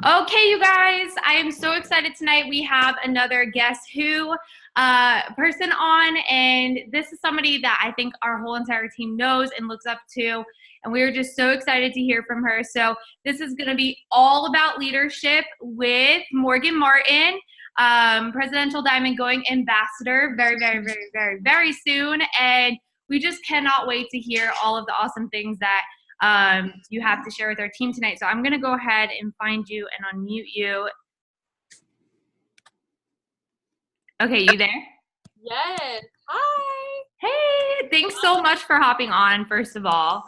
Okay, you guys, I am so excited tonight. We have another Guess Who person on, and this is somebody that I think our whole entire team knows and looks up to, and we are just so excited to hear from her. So this is going to be all about leadership with Morgan Martin, Presidential Diamond Going Ambassador very soon, and we just cannot wait to hear all of the awesome things that you have to share with our team tonight. So I'm going to go ahead and find you and unmute you. Okay, you there? Yes. Hi. Hey, thanks so much for hopping on, first of all.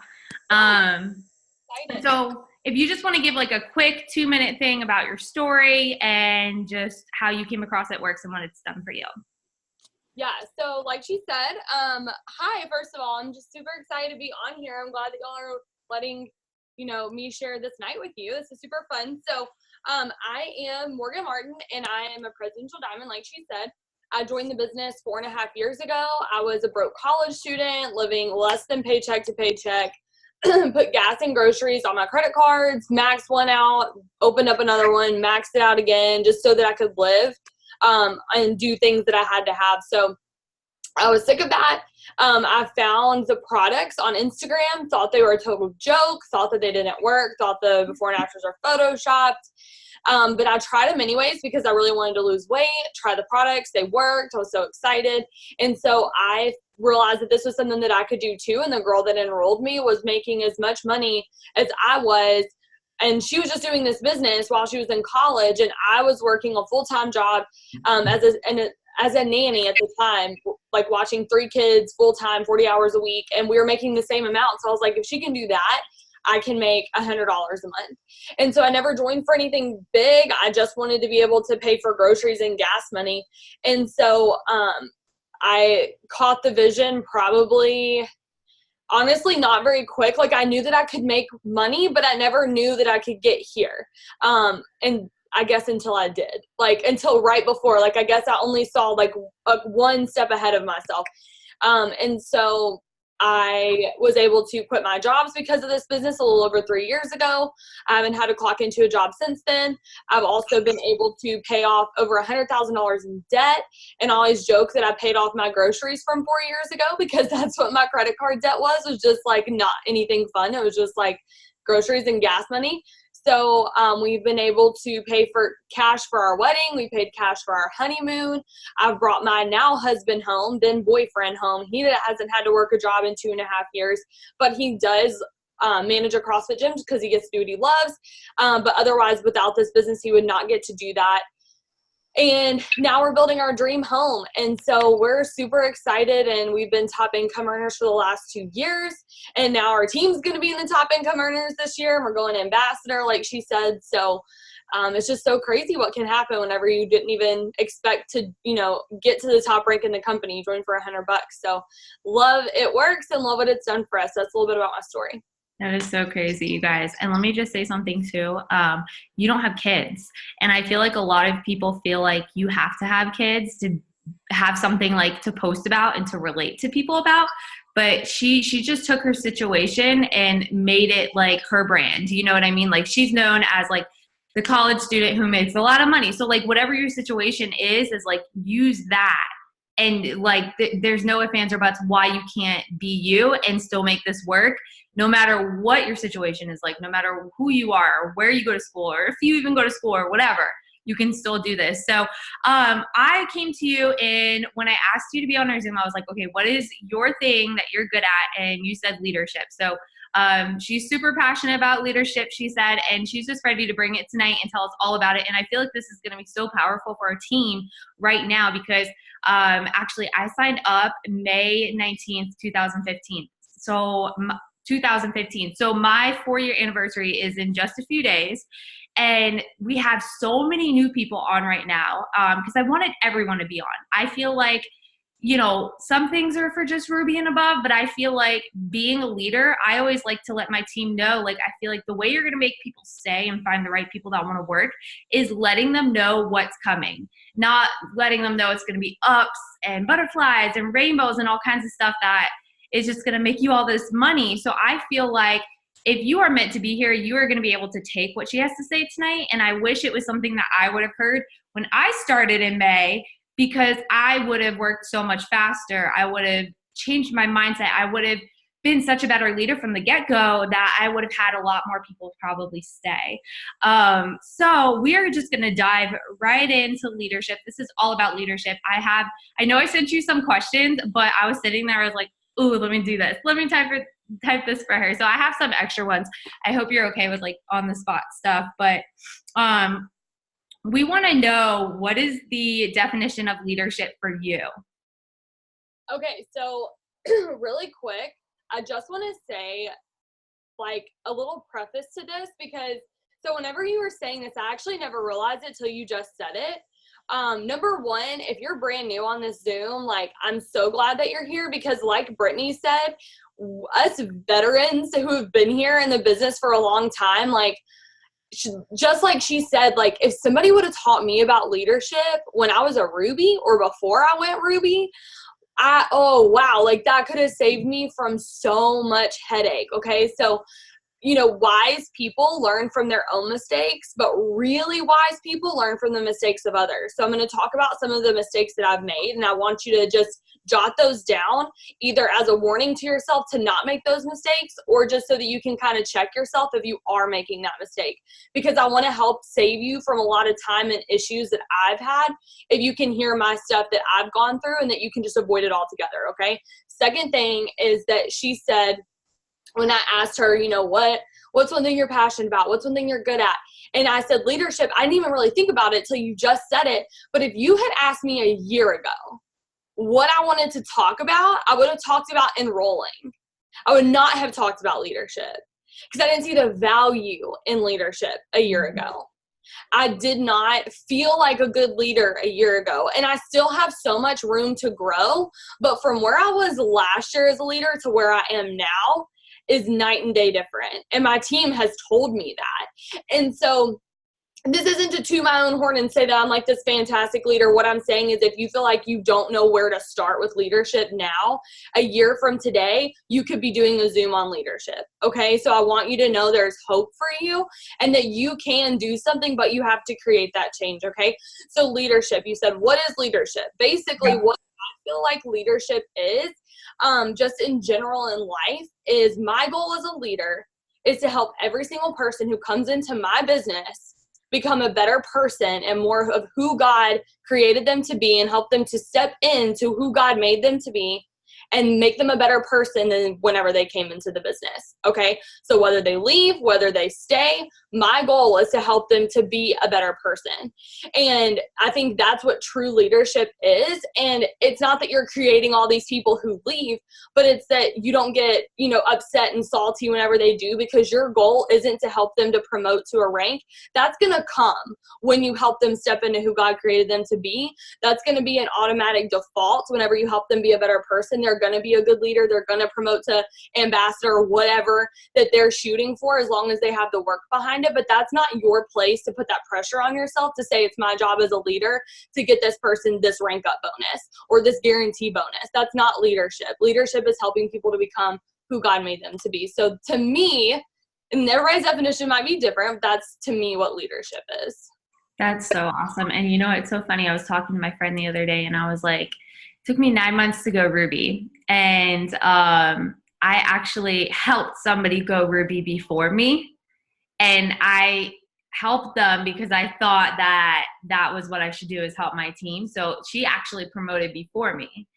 So if you just want to give like a quick 2-minute thing about your story and just how you came across it works and what it's done for you. Yeah, so like she said, hi, first of all, I'm just super excited to be on here. I'm glad that y'all are letting, me share this night with you. This is super fun. So I am Morgan Martin, and I am a presidential diamond, like she said. I joined the business 4.5 years ago. I was a broke college student living less than paycheck to paycheck, put gas and groceries on my credit cards, maxed one out, opened up another one, maxed it out again, just so that I could live and do things that I had to have. So I was sick of that. I found the products on Instagram, thought they were a total joke, thought that they didn't work, thought the before and afters are photoshopped. But I tried them anyways because I really wanted to lose weight, try the products. They worked. I was so excited. And so I realized that this was something that I could do too. And the girl that enrolled me was making as much money as I was. And she was just doing this business while she was in college. And I was working a full-time job as a nanny at the time, like watching 3 kids full-time, 40 hours a week. And we were making the same amount. So I was like, if she can do that, I can make $100 a month. And so I never joined for anything big. I just wanted to be able to pay for groceries and gas money. And so I caught the vision probably, honestly, not very quick. Like I knew that I could make money, but I never knew that I could get here. And I guess until I did, like until right before, like I guess I only saw like one step ahead of myself. And so I was able to quit my jobs because of this business a little over 3 years ago. I haven't had to clock into a job since then. I've also been able to pay off over $100,000 in debt, and I always joke that I paid off my groceries from 4 years ago because that's what my credit card debt was just like not anything fun. It was just like groceries and gas money. So we've been able to pay for cash for our wedding. We paid cash for our honeymoon. I've brought my now husband home, then boyfriend home. He hasn't had to work a job in 2.5 years, but he does manage a CrossFit gym because he gets to do what he loves. But otherwise, without this business, he would not get to do that. And now we're building our dream home. And so we're super excited, and we've been top income earners for the last 2 years. And now our team's going to be in the top income earners this year. And we're going ambassador, like she said. So it's just so crazy what can happen whenever you didn't even expect to, get to the top rank in the company. You join for $100. So love it works and love what it's done for us. That's a little bit about my story. That is so crazy, you guys. And let me just say something too. You don't have kids. And I feel like a lot of people feel like you have to have kids to have something like to post about and to relate to people about. But she just took her situation and made it like her brand. You know what I mean? Like she's known as like the college student who makes a lot of money. So like whatever your situation is like use that. And like there's no ifs, ands, or buts why you can't be you and still make this work, no matter what your situation is like, no matter who you are or where you go to school or if you even go to school or whatever, you can still do this. So I came to you, and when I asked you to be on our Zoom, I was like, okay, what is your thing that you're good at? And you said leadership. So she's super passionate about leadership, she said, and she's just ready to bring it tonight and tell us all about it. And I feel like this is going to be so powerful for our team right now because actually I signed up May 19th, 2015. So 2015. So my 4-year anniversary is in just a few days. And we have so many new people on right now because I wanted everyone to be on. I feel like, some things are for just Ruby and above, but I feel like being a leader, I always like to let my team know, like, I feel like the way you're going to make people stay and find the right people that want to work is letting them know what's coming, not letting them know it's going to be ups and butterflies and rainbows and all kinds of stuff that is just going to make you all this money. So I feel like if you are meant to be here, you are going to be able to take what she has to say tonight. And I wish it was something that I would have heard when I started in May, because I would have worked so much faster. I would have changed my mindset. I would have been such a better leader from the get-go that I would have had a lot more people probably stay. So we are just going to dive right into leadership. This is all about leadership. I know I sent you some questions, but I was sitting there, I was like, ooh, let me do this. Let me type this for her. So I have some extra ones. I hope you're okay with like on the spot stuff, but we want to know, what is the definition of leadership for you? Okay, so really quick, I just want to say like a little preface to this, because so whenever you were saying this, I actually never realized it till you just said it. Number one, if you're brand new on this Zoom, like, I'm so glad that you're here, because like Brittany said, us veterans who have been here in the business for a long time, like, just like she said, like, if somebody would have taught me about leadership when I was a Ruby or before I went Ruby, oh wow, like that could have saved me from so much headache. Okay, so wise people learn from their own mistakes, but really wise people learn from the mistakes of others. So I'm going to talk about some of the mistakes that I've made, and I want you to just jot those down, either as a warning to yourself to not make those mistakes, or just so that you can kind of check yourself if you are making that mistake, because I want to help save you from a lot of time and issues that I've had, if you can hear my stuff that I've gone through, and that you can just avoid it altogether. Okay. Second thing is that she said, when I asked her, what's one thing you're passionate about? What's one thing you're good at? And I said, leadership. I didn't even really think about it till you just said it. But if you had asked me a year ago what I wanted to talk about, I would have talked about enrolling. I would not have talked about leadership, because I didn't see the value in leadership a year ago. I did not feel like a good leader a year ago, and I still have so much room to grow. But from where I was last year as a leader to where I am now is night and day different. And my team has told me that. And so this isn't to toot my own horn and say that I'm like this fantastic leader. What I'm saying is, if you feel like you don't know where to start with leadership now, a year from today, you could be doing a Zoom on leadership. Okay. So I want you to know there's hope for you, and that you can do something, but you have to create that change. Okay. So leadership, you said, what is leadership? Basically, what I feel like leadership is, just in general in life, is my goal as a leader is to help every single person who comes into my business become a better person and more of who God created them to be, and help them to step into who God made them to be, and make them a better person than whenever they came into the business. Okay. So whether they leave, whether they stay, my goal is to help them to be a better person. And I think that's what true leadership is. And it's not that you're creating all these people who leave, but it's that you don't get, upset and salty whenever they do, because your goal isn't to help them to promote to a rank. That's going to come when you help them step into who God created them to be. That's going to be an automatic default. Whenever you help them be a better person, they're going to be a good leader. They're going to promote to ambassador or whatever that they're shooting for, as long as they have the work behind it. But that's not your place to put that pressure on yourself to say, it's my job as a leader to get this person this rank up bonus or this guarantee bonus. That's not leadership. Leadership is helping people to become who God made them to be. So to me, and everybody's definition might be different, but that's to me what leadership is. That's so awesome. And it's so funny. I was talking to my friend the other day, and I was like, it took me 9 months to go Ruby. And I actually helped somebody go Ruby before me. And I helped them because I thought that was what I should do, is help my team. So she actually promoted before me.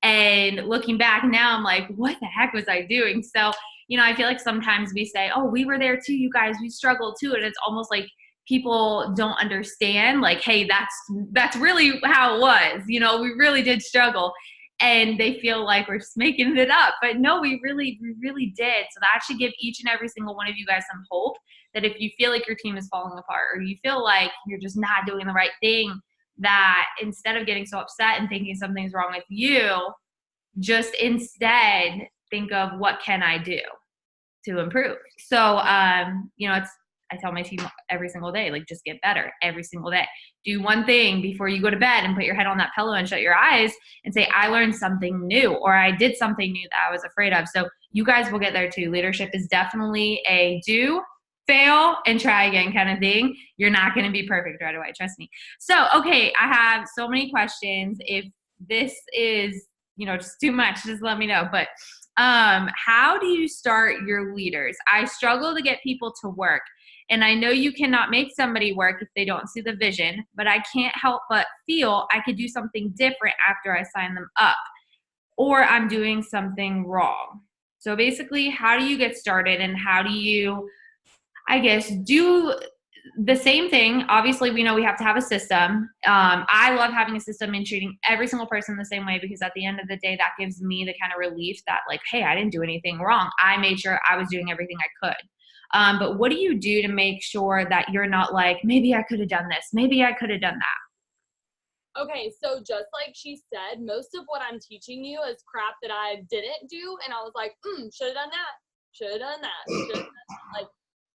And looking back now, I'm like, what the heck was I doing? So, I feel like sometimes we say, oh, we were there too, you guys, we struggled too. And it's almost like people don't understand, like, hey, that's really how it was. We really did struggle. And they feel like we're just making it up. But no, we really did. So that should give each and every single one of you guys some hope, that if you feel like your team is falling apart, or you feel like you're just not doing the right thing, that instead of getting so upset and thinking something's wrong with you, just instead think of, what can I do to improve? So, I tell my team every single day, like, just get better every single day. Do one thing before you go to bed and put your head on that pillow and shut your eyes and say, I learned something new, or I did something new that I was afraid of. So you guys will get there too. Leadership is definitely a do, fail, and try again kind of thing. You're not going to be perfect right away. Trust me. So, okay, I have so many questions. If this is, just too much, just let me know. But how do you start your leaders? I struggle to get people to work. And I know you cannot make somebody work if they don't see the vision, but I can't help but feel I could do something different after I sign them up, or I'm doing something wrong. So basically, how do you get started, and how do you, I guess, do the same thing? Obviously, we know we have to have a system. I love having a system and treating every single person the same way, because at the end of the day, that gives me the kind of relief that, like, hey, I didn't do anything wrong. I made sure I was doing everything I could. But what do you do to make sure that you're not like, maybe I could have done this, maybe I could have done that? Okay, so just like she said, most of what I'm teaching you is crap that I didn't do, and I was like, should have done that, should have done that, should have done that. Like,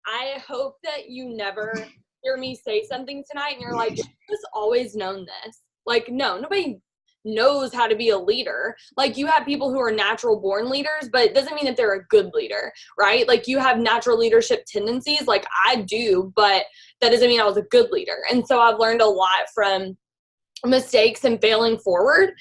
I hope that you never hear me say something tonight and you're like, you've just always known this. Like, no, nobody knows how to be a leader. Like, you have people who are natural born leaders, but it doesn't mean that they're a good leader, right? Like, you have natural leadership tendencies, like I do, but that doesn't mean I was a good leader. And so I've learned a lot from mistakes and failing forward.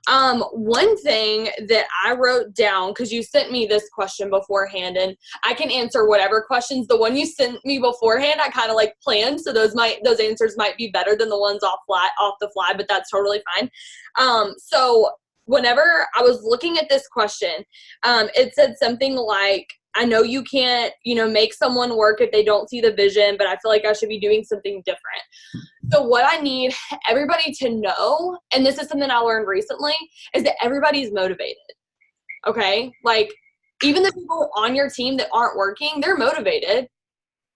One thing that I wrote down, because you sent me this question beforehand, and I can answer whatever questions. The one you sent me beforehand, I kind of like planned, so those answers might be better than the ones off the fly, but that's totally fine. So whenever I was looking at this question, it said something like, I know you can't, make someone work if they don't see the vision, but I feel like I should be doing something different. So what I need everybody to know, and this is something I learned recently, is that everybody's motivated. Okay? Like, even the people on your team that aren't working, they're motivated,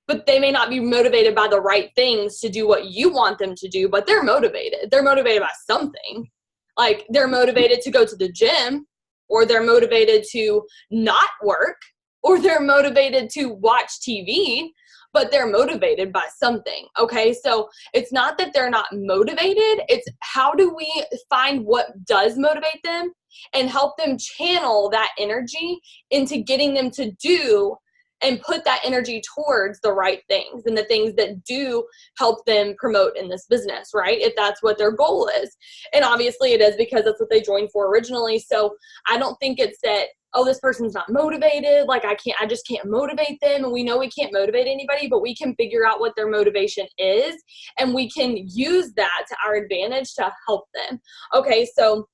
but they may not be motivated by the right things to do what you want them to do, but they're motivated. They're motivated by something. Like, they're motivated to go to the gym, or they're motivated to not work, or they're motivated to watch TV, but they're motivated by something, okay? So it's not that they're not motivated, it's how do we find what does motivate them and help them channel that energy into getting them to do and put that energy towards the right things and the things that do help them promote in this business, right? If that's what their goal is. And obviously it is, because that's what they joined for originally. So I don't think it's that, oh, this person's not motivated, like I just can't motivate them. And we know we can't motivate anybody, but we can figure out what their motivation is, and we can use that to our advantage to help them. Okay, so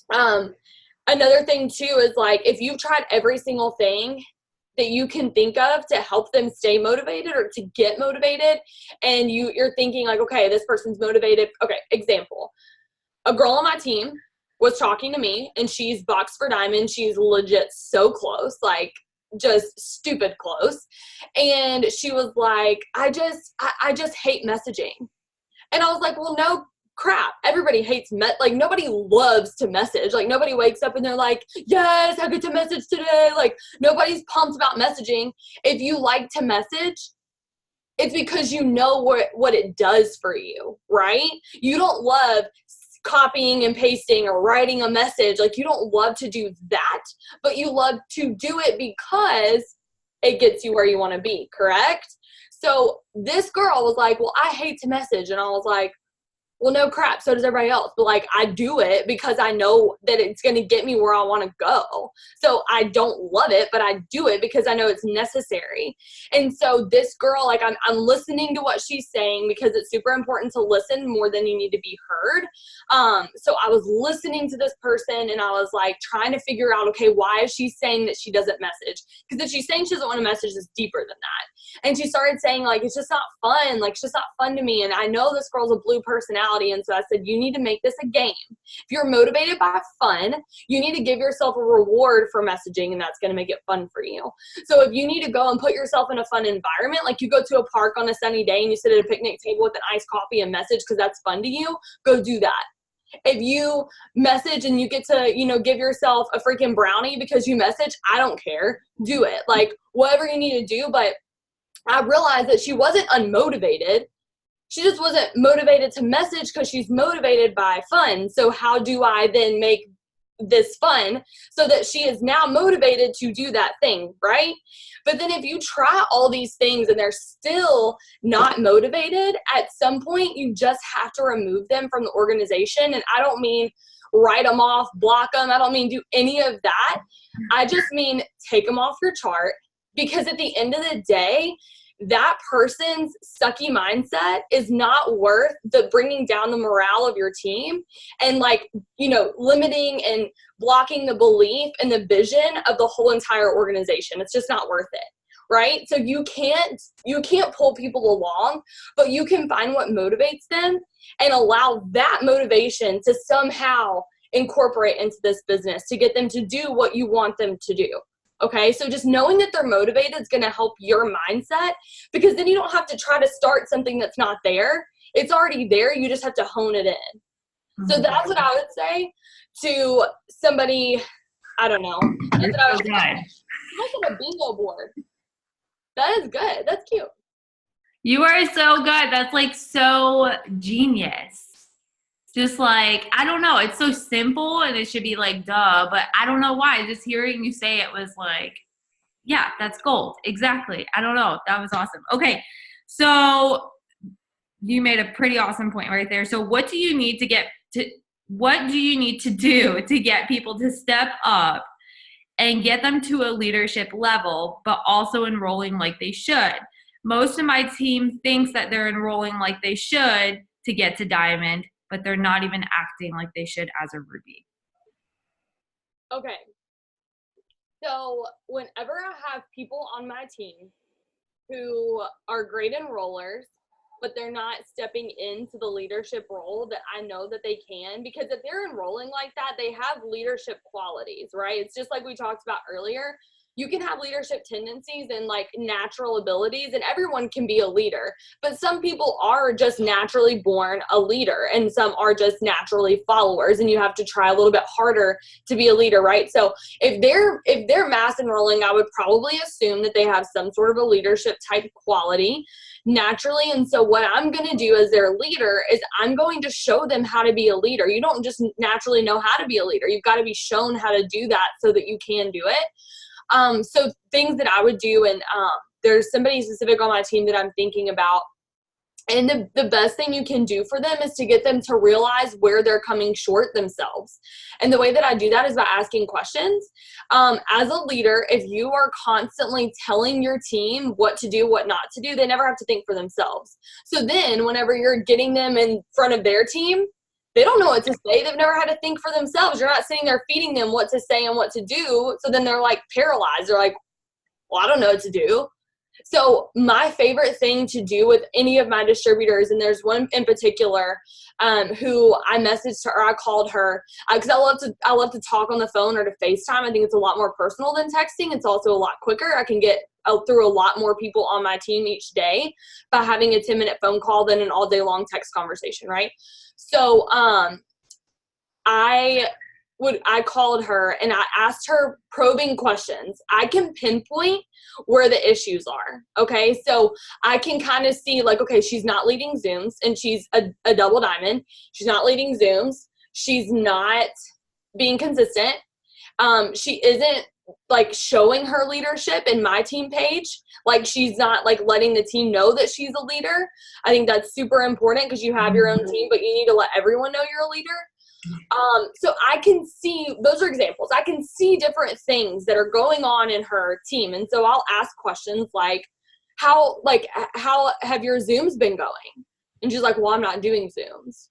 another thing too is, like, if you've tried every single thing that you can think of to help them stay motivated or to get motivated, and you're thinking like, okay, this person's motivated. Okay, example, a girl on my team was talking to me, and she's boxed for diamond. She's legit so close, like just stupid close. And she was like, I just hate messaging. And I was like, well, no crap. Everybody hates like, nobody loves to message. Like, nobody wakes up and they're like, yes, I get to message today. Like, nobody's pumped about messaging. If you like to message, it's because you know what it does for you, right? You don't love copying and pasting or writing a message. Like, you don't love to do that, but you love to do it because it gets you where you want to be, correct? So this girl was like, well, I hate to message. And I was like, well, no crap, so does everybody else. But like, I do it because I know that it's going to get me where I want to go. So I don't love it, but I do it because I know it's necessary. And so this girl, like, I'm listening to what she's saying, because it's super important to listen more than you need to be heard. So I was listening to this person, and I was like trying to figure out, okay, why is she saying that she doesn't message? Because if she's saying she doesn't want to message, it's deeper than that. And she started saying, like, it's just not fun. Like, it's just not fun to me. And I know this girl's a blue personality. And so I said, you need to make this a game. If you're motivated by fun, you need to give yourself a reward for messaging, and that's going to make it fun for you. So if you need to go and put yourself in a fun environment, like you go to a park on a sunny day and you sit at a picnic table with an iced coffee and message because that's fun to you, go do that. If you message and you get to, give yourself a freaking brownie because you message, I don't care. Do it. Like, whatever you need to do, but I realized that she wasn't unmotivated. She just wasn't motivated to message because she's motivated by fun. So how do I then make this fun so that she is now motivated to do that thing, right? But then if you try all these things and they're still not motivated, at some point you just have to remove them from the organization. And I don't mean write them off, block them. I don't mean do any of that. I just mean take them off your chart, because at the end of the day, that person's sucky mindset is not worth the bringing down the morale of your team and, like, you know, limiting and blocking the belief and the vision of the whole entire organization. It's just not worth it, right? So you can't pull people along, but you can find what motivates them and allow that motivation to somehow incorporate into this business to get them to do what you want them to do. Okay, so just knowing that they're motivated is going to help your mindset, because then you don't have to try to start something that's not there. It's already there. You just have to hone it in. Mm-hmm. So that's what I would say to somebody. I don't know. That's what I would say. Look at a bingo board. That is good. That's cute. You are so good. That's like so genius. Just like, I don't know, it's so simple and it should be like, duh, but I don't know why. Just hearing you say it was like, yeah, that's gold. Exactly. I don't know. That was awesome. Okay. So you made a pretty awesome point right there. So what do you need to do to get people to step up and get them to a leadership level, but also enrolling like they should? Most of my team thinks that they're enrolling like they should to get to Diamond, but they're not even acting like they should as a Ruby. Okay. So whenever I have people on my team who are great enrollers, but they're not stepping into the leadership role that I know that they can, because if they're enrolling like that, they have leadership qualities, right? It's just like we talked about earlier. You can have leadership tendencies and like natural abilities, and everyone can be a leader, but some people are just naturally born a leader and some are just naturally followers, and you have to try a little bit harder to be a leader, right? So if they're mass enrolling, I would probably assume that they have some sort of a leadership type quality naturally. And so what I'm going to do as their leader is I'm going to show them how to be a leader. You don't just naturally know how to be a leader. You've got to be shown how to do that so that you can do it. So things that I would do, and there's somebody specific on my team that I'm thinking about, and the best thing you can do for them is to get them to realize where they're coming short themselves. And the way that I do that is by asking questions. As a leader, if you are constantly telling your team what to do, what not to do, they never have to think for themselves. So then whenever you're getting them in front of their team, they don't know what to say. They've never had to think for themselves. You're not sitting there feeding them what to say and what to do. So then they're like paralyzed. They're like, well, I don't know what to do. So my favorite thing to do with any of my distributors, and there's one in particular who I messaged her, or I called her, because I love to talk on the phone or to FaceTime. I think it's a lot more personal than texting. It's also a lot quicker. I can get through a lot more people on my team each day by having a 10-minute phone call than an all day long text conversation, right? So I called her and I asked her probing questions. I can pinpoint where the issues are. Okay. So I can kind of see like, okay, she's not leading Zooms, and she's a double diamond. She's not leading Zooms. She's not being consistent. She isn't like showing her leadership in my team page. Like she's not like letting the team know that she's a leader. I think that's super important, because you have your own team, but you need to let everyone know you're a leader. So I can see, those are examples. I can see different things that are going on in her team. And so I'll ask questions like, how have your Zooms been going? And she's like, well, I'm not doing Zooms.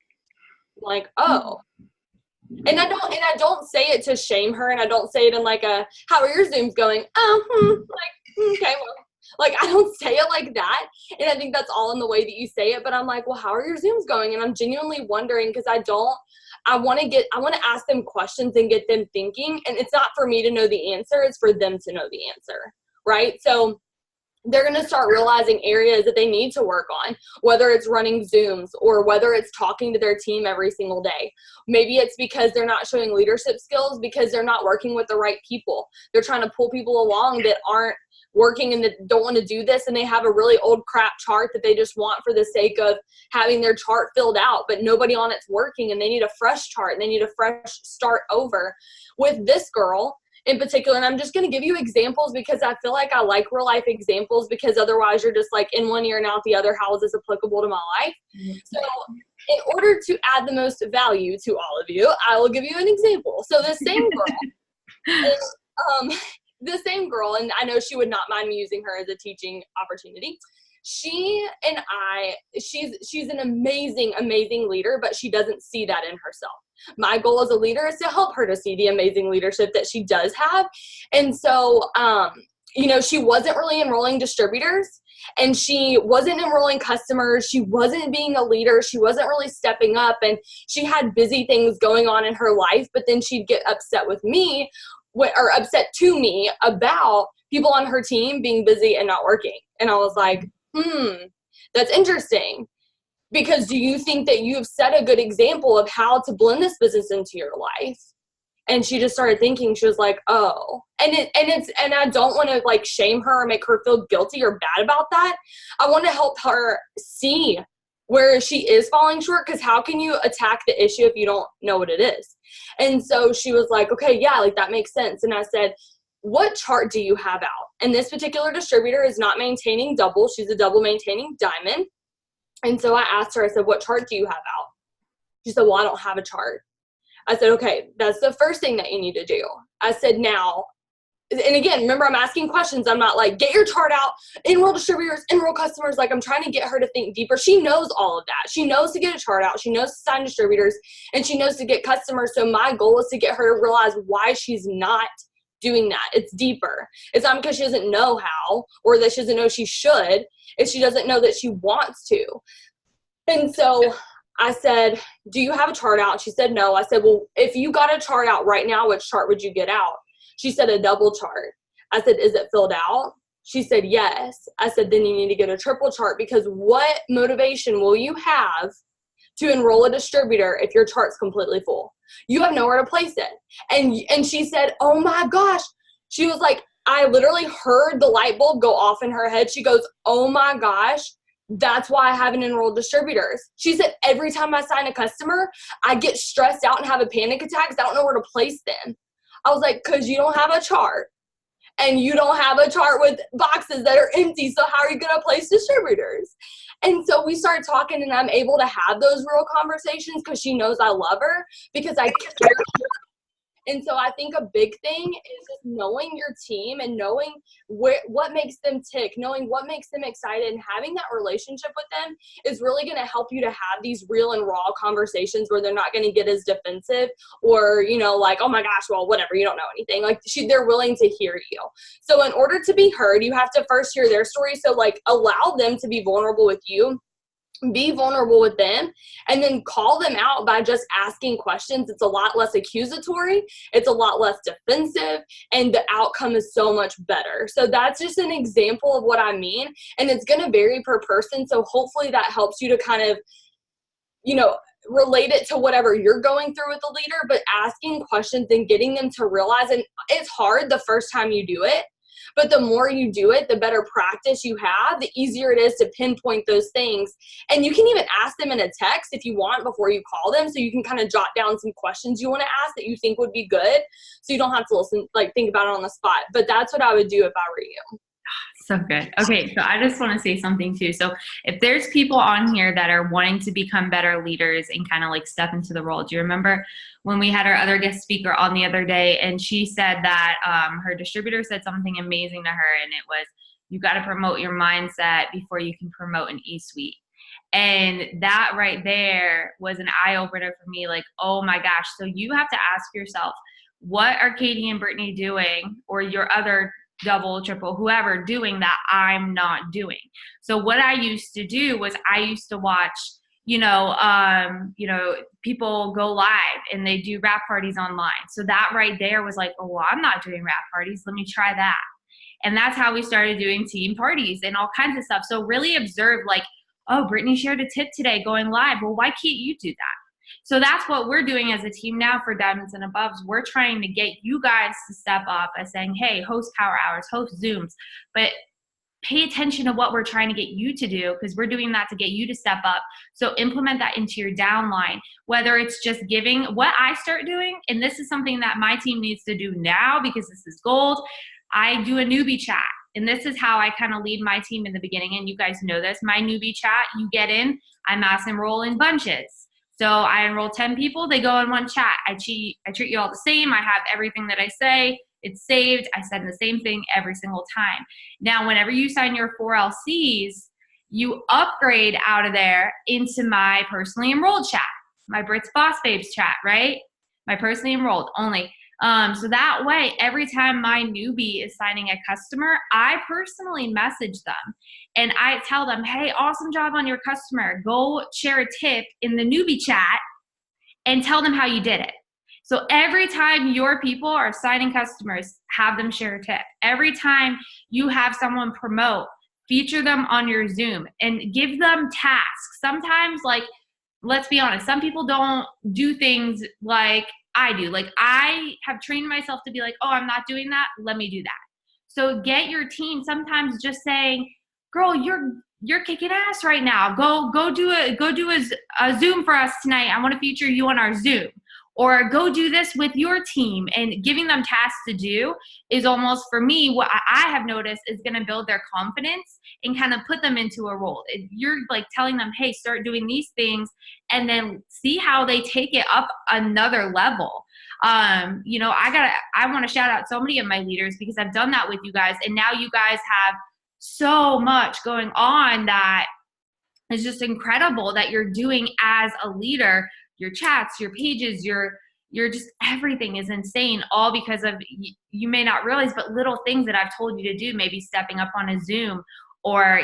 I'm like, oh. And I don't say it to shame her, and I don't say it in like a, how are your Zooms going? Like, okay, well, like I don't say it like that. And I think that's all in the way that you say it. But I'm like, well, how are your Zooms going? And I'm genuinely wondering, because I want to ask them questions and get them thinking. And it's not for me to know the answer. It's for them to know the answer. Right. So they're going to start realizing areas that they need to work on, whether it's running Zooms or whether it's talking to their team every single day. Maybe it's because they're not showing leadership skills because they're not working with the right people. They're trying to pull people along that aren't working and that don't want to do this, and they have a really old crap chart that they just want for the sake of having their chart filled out, but nobody on it's working, and they need a fresh chart and they need a fresh start over. With this girl in particular, and I'm just going to give you examples because I feel like I like real life examples, because otherwise you're just like in one ear and out the other, how is this applicable to my life? So in order to add the most value to all of you, I will give you an example. So the same girl the same girl, and I know she would not mind me using her as a teaching opportunity. She's an amazing, amazing leader, but she doesn't see that in herself. My goal as a leader is to help her to see the amazing leadership that she does have. And so, she wasn't really enrolling distributors, and she wasn't enrolling customers. She wasn't being a leader. She wasn't really stepping up, and she had busy things going on in her life, but then she'd get upset with me, or upset to me about people on her team being busy and not working. And I was like, that's interesting, because do you think that you've set a good example of how to blend this business into your life? And she just started thinking, she was like, oh, and I don't want to like shame her or make her feel guilty or bad about that. I want to help her see where she is falling short, because how can you attack the issue if you don't know what it is? And so she was like, okay, yeah, like that makes sense. And I said, what chart do you have out? And this particular distributor is not maintaining double. She's a double maintaining diamond. And so I asked her, I said, what chart do you have out? She said, well, I don't have a chart. I said, okay, that's the first thing that you need to do. I said, now, and again, remember, I'm asking questions. I'm not like, get your chart out, enroll distributors, enroll customers. Like, I'm trying to get her to think deeper. She knows all of that. She knows to get a chart out. She knows to sign distributors, and she knows to get customers. So my goal is to get her to realize why she's not doing that. It's deeper. It's not because she doesn't know how, or that she doesn't know she should. It's she doesn't know that she wants to. And so I said, do you have a chart out? She said, no. I said, well, if you got a chart out right now, which chart would you get out? She said, a double chart. I said, is it filled out? She said, yes. I said, then you need to get a triple chart, because what motivation will you have to enroll a distributor if your chart's completely full? You have nowhere to place it. And she said, oh my gosh. She was like, I literally heard the light bulb go off in her head. She goes, oh my gosh, that's why I haven't enrolled distributors. She said, every time I sign a customer, I get stressed out and have a panic attack because I don't know where to place them. I was like, because you don't have a chart, and you don't have a chart with boxes that are empty. So how are you going to place distributors? And so we started talking, and I'm able to have those real conversations because she knows I love her, because I care. And so I think a big thing is just knowing your team and knowing what makes them tick, knowing what makes them excited, and having that relationship with them is really going to help you to have these real and raw conversations where they're not going to get as defensive or, like, oh my gosh, well, whatever, you don't know anything. Like, they're willing to hear you. So in order to be heard, you have to first hear their story. So like, allow them to be vulnerable with you. Be vulnerable with them, and then call them out by just asking questions. It's a lot less accusatory. It's a lot less defensive, and the outcome is so much better. So that's just an example of what I mean. And it's going to vary per person. So hopefully that helps you to kind of, relate it to whatever you're going through with the leader, but asking questions and getting them to realize, and it's hard the first time you do it, but the more you do it, the better practice you have, the easier it is to pinpoint those things. And you can even ask them in a text if you want before you call them, so you can kind of jot down some questions you want to ask that you think would be good, so you don't have to think about it on the spot. But that's what I would do if I were you. So good. Okay, so I just want to say something too. So if there's people on here that are wanting to become better leaders and kind of like step into the role, do you remember when we had our other guest speaker on the other day, and she said that her distributor said something amazing to her, and it was, you got to promote your mindset before you can promote an E-suite. And that right there was an eye-opener for me, like, oh my gosh. So you have to ask yourself, what are Katie and Brittany doing, or your other double, triple, whoever doing that I'm not doing? So what I used to do was I used to watch, people go live and they do wrap parties online. So that right there was like, oh, well, I'm not doing wrap parties. Let me try that. And that's how we started doing team parties and all kinds of stuff. So really observe, like, oh, Brittany shared a tip today going live. Well, why can't you do that? So that's what we're doing as a team now for Diamonds and Aboves. We're trying to get you guys to step up as saying, hey, host power hours, host Zooms, but pay attention to what we're trying to get you to do, because we're doing that to get you to step up. So implement that into your downline, whether it's just giving what I start doing. And this is something that my team needs to do now because this is gold. I do a newbie chat. And this is how I kind of lead my team in the beginning. And you guys know this, my newbie chat, you get in, I mass enroll in bunches. So I enroll 10 people, they go in one chat. I treat you all the same. I have everything that I say. It's saved. I send the same thing every single time. Now, whenever you sign your 4LCs, you upgrade out of there into my personally enrolled chat, my Brits Boss Babes chat, right? My personally enrolled only. So that way, every time my newbie is signing a customer, I personally message them and I tell them, hey, awesome job on your customer. Go share a tip in the newbie chat and tell them how you did it. So every time your people are signing customers, have them share a tip. Every time you have someone promote, feature them on your Zoom and give them tasks. Sometimes, like, let's be honest, some people don't do things like I do. Like, I have trained myself to be like, oh, I'm not doing that. Let me do that. So get your team sometimes just saying, girl, you're kicking ass right now. Go do a Zoom for us tonight. I want to feature you on our Zoom. Or go do this with your team. And giving them tasks to do is almost, for me, what I have noticed is going to build their confidence and kind of put them into a role. You're like telling them, hey, start doing these things and then see how they take it up another level. I want to shout out so many of my leaders because I've done that with you guys. And now you guys have so much going on that is just incredible that you're doing as a leader. Your chats, your pages, your just everything is insane, all because of, you may not realize, but little things that I've told you to do, maybe stepping up on a Zoom or,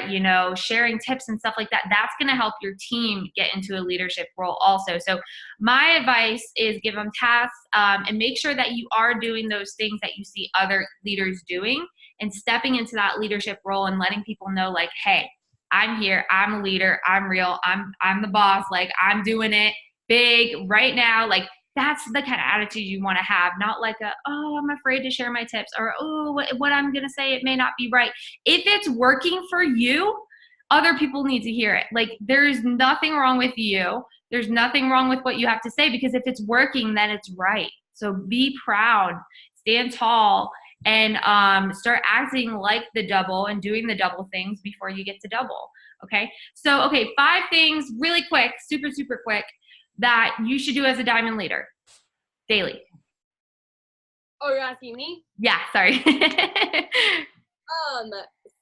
sharing tips and stuff like that. That's going to help your team get into a leadership role also. So my advice is give them tasks and make sure that you are doing those things that you see other leaders doing and stepping into that leadership role and letting people know, like, hey, I'm here, I'm a leader, I'm real, I'm the boss, like, I'm doing it big right now. Like, that's the kind of attitude you want to have, not like oh, I'm afraid to share my tips, or oh, what I'm going to say, it may not be right. If it's working for you, other people need to hear it. Like, there's nothing wrong with you. There's nothing wrong with what you have to say, because if it's working, then it's right. So be proud, stand tall, and start acting like the double and doing the double things before you get to double. Okay. So, 5 things really quick, super, super quick, that you should do as a diamond leader daily. Oh, you're asking me? Yeah, sorry.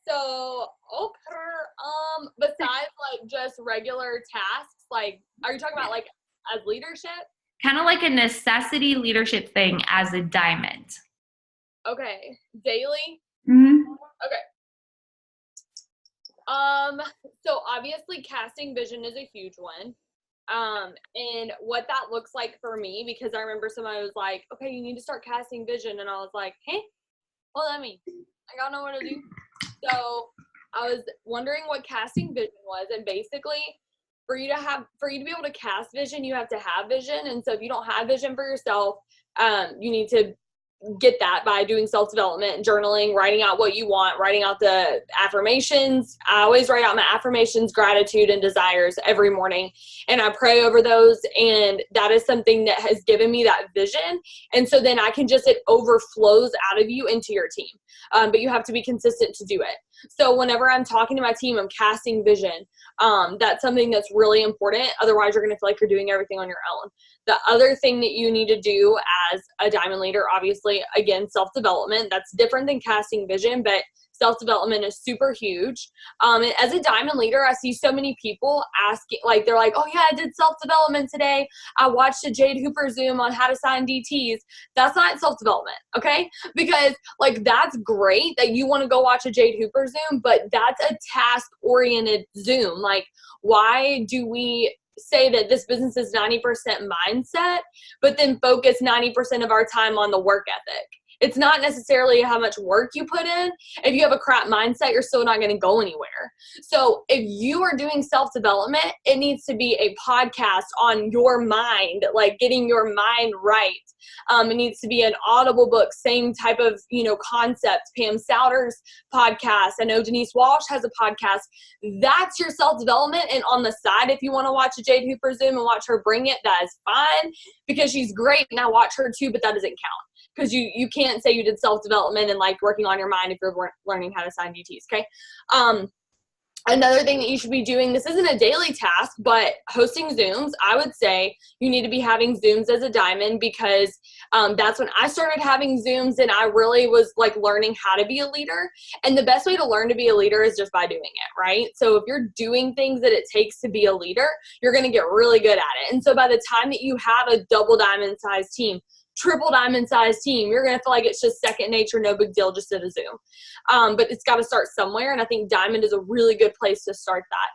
So, besides like just regular tasks, like, are you talking about like as leadership? Kind of like a necessity leadership thing as a diamond. Okay. Daily? Mm-hmm. Okay. So obviously casting vision is a huge one. And what that looks like for me, because I remember somebody was like, okay, you need to start casting vision. And I was like, hey, what does that mean? I don't know what to do. So I was wondering what casting vision was. And basically for you to be able to cast vision, you have to have vision. And so if you don't have vision for yourself, you need to get that by doing self-development, journaling, writing out what you want, writing out the affirmations. I always write out my affirmations, gratitude, and desires every morning, and I pray over those, and that is something that has given me that vision. And so then it overflows out of you into your team, but you have to be consistent to do it. So whenever I'm talking to my team, I'm casting vision. That's something that's really important. Otherwise, you're going to feel like you're doing everything on your own. The other thing that you need to do as a diamond leader, obviously, again, self-development. That's different than casting vision, but self-development is super huge. And as a diamond leader, I see so many people asking, like, they're like, oh yeah, I did self-development today. I watched a Jade Hooper Zoom on how to sign DTs. That's not self-development, okay? Because like, that's great that you want to go watch a Jade Hooper Zoom, but that's a task-oriented Zoom. Like, why do we say that this business is 90% mindset, but then focus 90% of our time on the work ethic? It's not necessarily how much work you put in. If you have a crap mindset, you're still not going to go anywhere. So if you are doing self-development, it needs to be a podcast on your mind, like getting your mind right. It needs to be an Audible book, same type of, concept. Pam Souter's podcast. I know Denise Walsh has a podcast. That's your self-development. And on the side, if you want to watch a Jade Hooper Zoom and watch her bring it, that is fine because she's great. And I watch her too, but that doesn't count. Because you can't say you did self-development and like working on your mind if you're learning how to sign DTs, okay? Another thing that you should be doing, this isn't a daily task, but hosting Zooms, I would say you need to be having Zooms as a diamond because that's when I started having Zooms and I really was like learning how to be a leader. And the best way to learn to be a leader is just by doing it, right? So if you're doing things that it takes to be a leader, you're going to get really good at it. And so by the time that you have a double diamond sized team, triple diamond sized team, you're going to feel like it's just second nature, no big deal, just at a Zoom. But it's got to start somewhere. And I think diamond is a really good place to start that.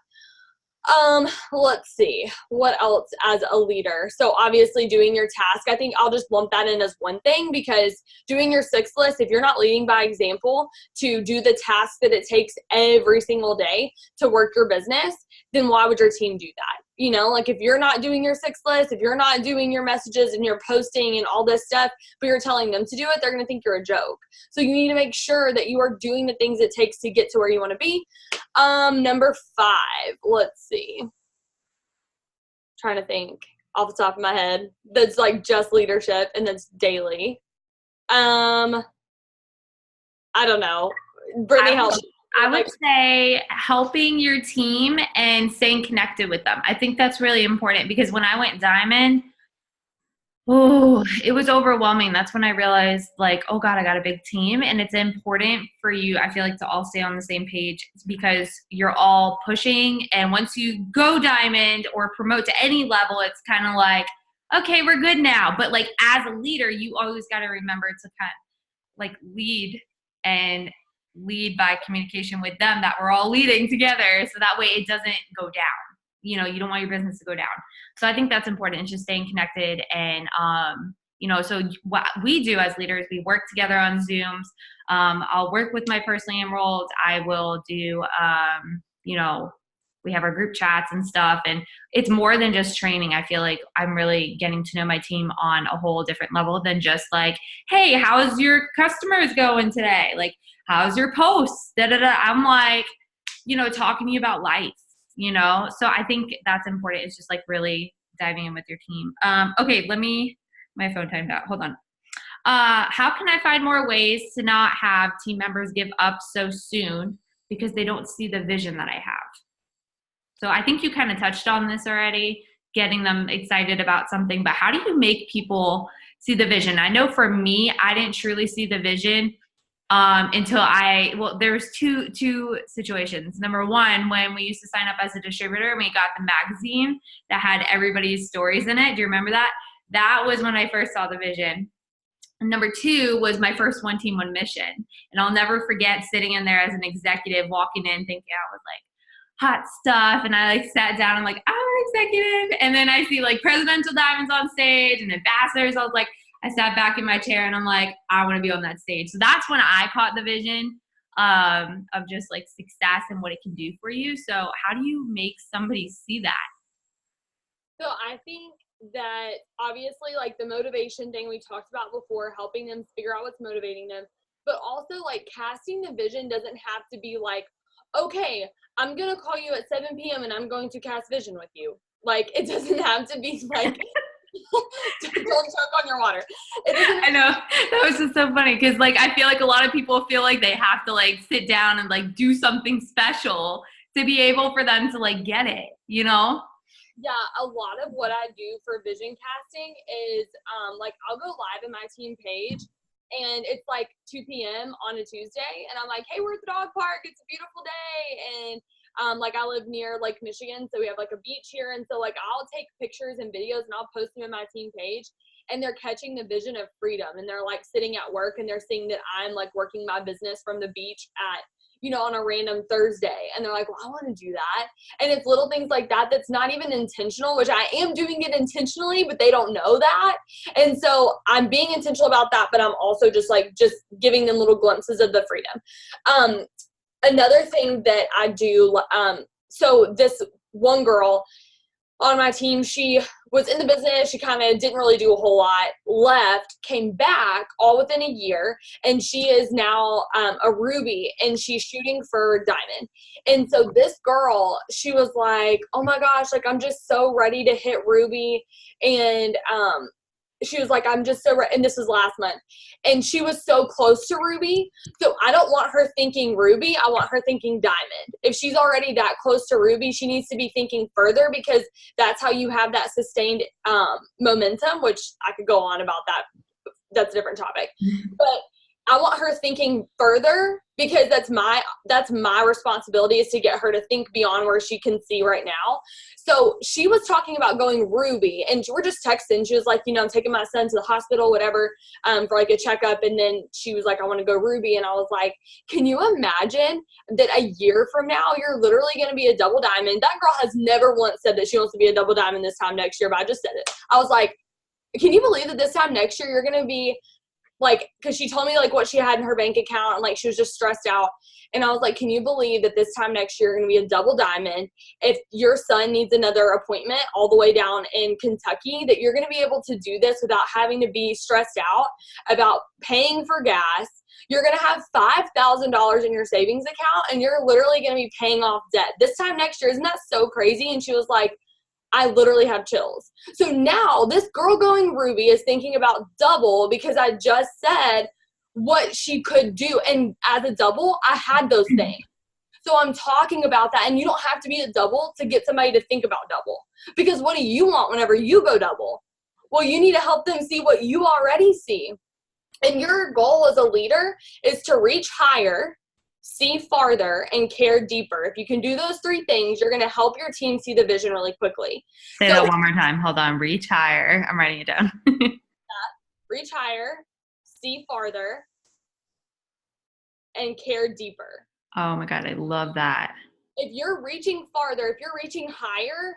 Let's see what else as a leader. So obviously doing your task, I think I'll just lump that in as one thing because doing your 6 list, if you're not leading by example to do the task that it takes every single day to work your business, then why would your team do that? Like if you're not doing your 6 list, if you're not doing your messages and you're posting and all this stuff, but you're telling them to do it, they're going to think you're a joke. So you need to make sure that you are doing the things it takes to get to where you want to be. Number 5, let's see. Trying to think off the top of my head. That's like just leadership and that's daily. I don't know. Brittany, help me. I would say helping your team and staying connected with them. I think that's really important because when I went diamond, it was overwhelming. That's when I realized like, oh God, I got a big team. And it's important for you, I feel like, to all stay on the same page because you're all pushing. And once you go diamond or promote to any level, it's kind of like, okay, we're good now. But like as a leader, you always got to remember to kind of like lead by communication with them that we're all leading together. So that way it doesn't go down. You don't want your business to go down. So I think that's important. It's just staying connected. And, so what we do as leaders, we work together on Zooms. I'll work with my personally enrolled. I will do, we have our group chats and stuff. And it's more than just training. I feel like I'm really getting to know my team on a whole different level than just like, hey, how's your customers going today? Like, how's your posts? I'm like, talking to you about life, So I think that's important. It's just like really diving in with your team. Okay, my phone timed out. Hold on. How can I find more ways to not have team members give up so soon because they don't see the vision that I have? So I think you kind of touched on this already, getting them excited about something, but how do you make people see the vision? I know for me, I didn't truly see the vision until there was two situations. Number one, when we used to sign up as a distributor and we got the magazine that had everybody's stories in it. Do you remember that? That was when I first saw the vision. And number 2 was my first One Team, One Mission. And I'll never forget sitting in there as an executive, walking in thinking I was like, hot stuff, and I like sat down. I'm like, I'm an executive, and then I see like presidential diamonds on stage and ambassadors. I was like, I sat back in my chair and I'm like, I want to be on that stage. So that's when I caught the vision of just like success and what it can do for you. So how do you make somebody see that? So I think that obviously like the motivation thing we talked about before, helping them figure out what's motivating them, but also like casting the vision doesn't have to be like, okay, I'm going to call you at 7 p.m. and I'm going to cast vision with you. Like, it doesn't have to be like, don't choke on your water. I know. That was just so funny because, like, I feel like a lot of people feel like they have to, like, sit down and, like, do something special to be able for them to, like, get it, Yeah, a lot of what I do for vision casting is, like, I'll go live in my team page. And it's like 2 p.m. on a Tuesday. And I'm like, hey, we're at the dog park. It's a beautiful day. And like I live near Lake Michigan. So we have like a beach here. And so like I'll take pictures and videos and I'll post them in my team page. And they're catching the vision of freedom. And they're like sitting at work and they're seeing that I'm like working my business from the beach at, on a random Thursday. And they're like, well, I want to do that. And it's little things like that that's not even intentional, which I am doing it intentionally, but they don't know that. And so I'm being intentional about that, but I'm also just giving them little glimpses of the freedom. Another thing that I do, so this one girl on my team, she was in the business. She kind of didn't really do a whole lot, left, came back all within a year. And she is now a Ruby, and she's shooting for Diamond. And so this girl, she was like, oh my gosh, like, I'm just so ready to hit Ruby. And she was like, I'm just so ready. And this was last month. And she was so close to Ruby. So I don't want her thinking Ruby. I want her thinking Diamond. If she's already that close to Ruby, she needs to be thinking further, because that's how you have that sustained momentum, which I could go on about that. That's a different topic. But I want her thinking further, because that's my responsibility, is to get her to think beyond where she can see right now. So she was talking about going Ruby, and we're just texting. She was like, I'm taking my son to the hospital, whatever, for like a checkup. And then she was like, I want to go Ruby. And I was like, can you imagine that a year from now, you're literally going to be a double diamond? That girl has never once said that she wants to be a double diamond this time next year, but I just said it. I was like, can you believe that this time next year, you're going to be like, because she told me like what she had in her bank account, and like she was just stressed out. And I was like, can you believe that this time next year you're going to be a double diamond? If your son needs another appointment all the way down in Kentucky, that you're going to be able to do this without having to be stressed out about paying for gas. You're going to have $5,000 in your savings account, and you're literally going to be paying off debt this time next year. Isn't that so crazy? And she was like, I literally have chills. So now this girl going Ruby is thinking about double, because I just said what she could do. And as a double, I had those things. So I'm talking about that. And you don't have to be a double to get somebody to think about double. Because what do you want whenever you go double? Well, you need to help them see what you already see. And your goal as a leader is to reach higher, see farther, and care deeper. If you can do those three things, you're going to help your team see the vision really quickly. Say that one more time. Hold on. Reach higher. I'm writing it down. Reach higher, see farther, and care deeper. Oh my God. I love that. If you're reaching farther, if you're reaching higher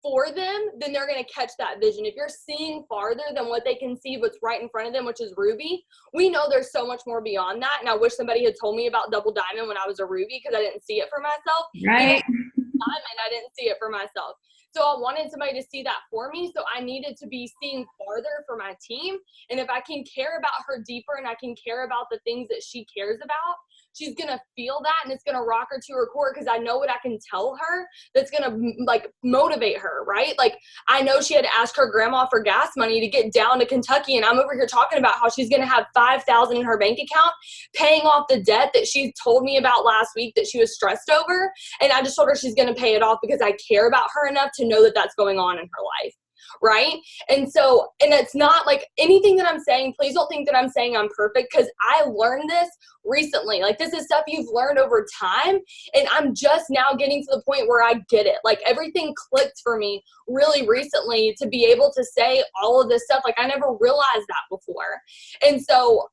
for them, then they're going to catch that vision. If you're seeing farther than what they can see, what's right in front of them, which is Ruby, we know there's so much more beyond that. And I wish somebody had told me about double diamond when I was a Ruby, because I didn't see it for myself. Right. Diamond, I didn't see it for myself. So I wanted somebody to see that for me. So I needed to be seeing farther for my team. And if I can care about her deeper, and I can care about the things that she cares about, she's going to feel that, and it's going to rock her to her core, because I know what I can tell her that's going to like motivate her, right? Like, I know she had to ask her grandma for gas money to get down to Kentucky, and I'm over here talking about how she's going to have $5,000 in her bank account, paying off the debt that she told me about last week that she was stressed over. And I just told her she's going to pay it off, because I care about her enough to know that that's going on in her life. Right? And so, and it's not like anything that I'm saying, please don't think that I'm saying I'm perfect, because I learned this recently. Like, this is stuff you've learned over time, and I'm just now getting to the point where I get it. Like, everything clicked for me really recently to be able to say all of this stuff. Like, I never realized that before. And so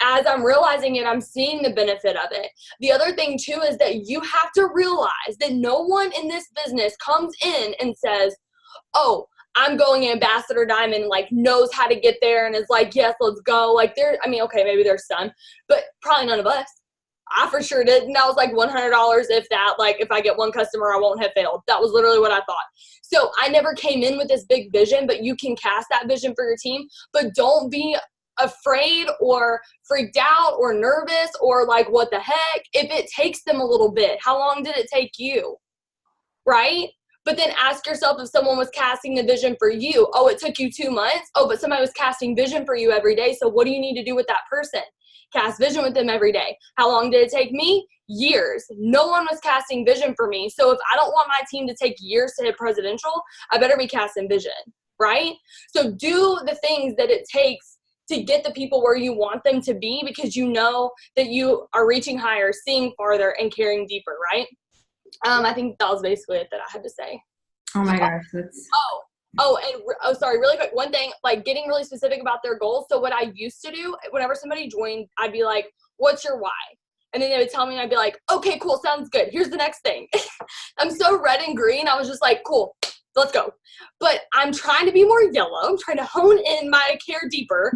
as I'm realizing it, I'm seeing the benefit of it. The other thing too is that you have to realize that no one in this business comes in and says, oh, I'm going Ambassador Diamond, like knows how to get there and is like, yes, let's go. Like okay, maybe there's some, but probably none of us. I for sure did. And that was like $100 if that, like if I get one customer, I won't have failed. That was literally what I thought. So I never came in with this big vision, but you can cast that vision for your team, but don't be afraid or freaked out or nervous or like, what the heck, if it takes them a little bit. How long did it take you? Right? But then ask yourself, if someone was casting the vision for you, oh, it took you 2 months. Oh, but somebody was casting vision for you every day. So what do you need to do with that person? Cast vision with them every day. How long did it take me? Years. No one was casting vision for me. So if I don't want my team to take years to hit presidential, I better be casting vision, right? So do the things that it takes to get the people where you want them to be, because you know that you are reaching higher, seeing farther, and caring deeper, right? I think that was basically it that I had to say. Oh my gosh. That's... Sorry, really quick. One thing, like getting really specific about their goals. So what I used to do whenever somebody joined, I'd be like, what's your why? And then they would tell me, and I'd be like, okay, cool, sounds good. Here's the next thing. I'm so red and green. I was just like, cool, let's go. But I'm trying to be more yellow. I'm trying to hone in my care deeper,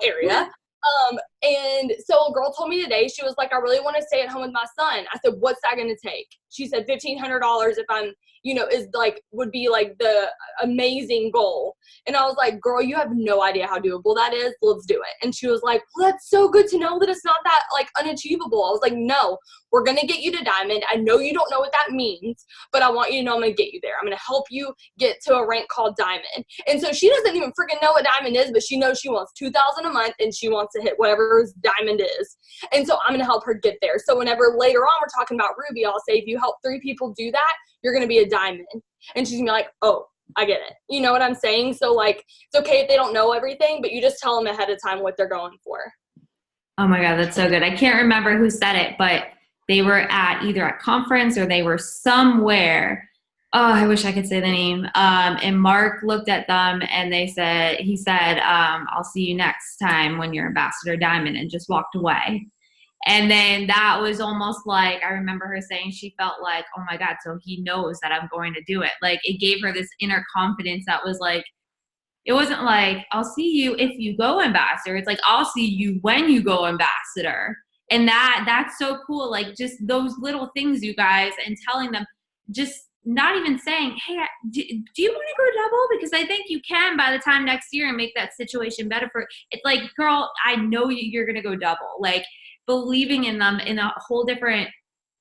area. And so a girl told me today, she was like, I really want to stay at home with my son. I said, what's that going to take? She said $1,500 if I'm, is like, would be like the amazing goal. And I was like, girl, you have no idea how doable that is. Let's do it. And she was like, well, that's so good to know that it's not that like unachievable. I was like, no, we're going to get you to diamond. I know you don't know what that means, but I want you to know I'm going to get you there. I'm going to help you get to a rank called diamond. And so she doesn't even freaking know what diamond is, but she knows she wants $2,000 a month and she wants to hit whatever diamond is. And so I'm going to help her get there. So whenever later on we're talking about Ruby, I'll say, if you help 3 people do that, you're going to be a diamond. And she's going to be like, oh, I get it. You know what I'm saying? So like, it's okay if they don't know everything, but you just tell them ahead of time what they're going for. Oh my God, that's so good. I can't remember who said it, but they were either at conference or they were somewhere. Oh, I wish I could say the name. And Mark looked at them and he said, I'll see you next time when you're Ambassador Diamond, and just walked away. And then that was almost like, I remember her saying she felt like, oh my God, so he knows that I'm going to do it. Like it gave her this inner confidence that was like, it wasn't like, I'll see you if you go ambassador. It's like, I'll see you when you go ambassador. And that's so cool. Like just those little things, you guys, and telling them, just not even saying, hey, do you want to go double? Because I think you can by the time next year and make that situation better for, it's like, girl, I know you're going to go double. Like believing in them in a whole different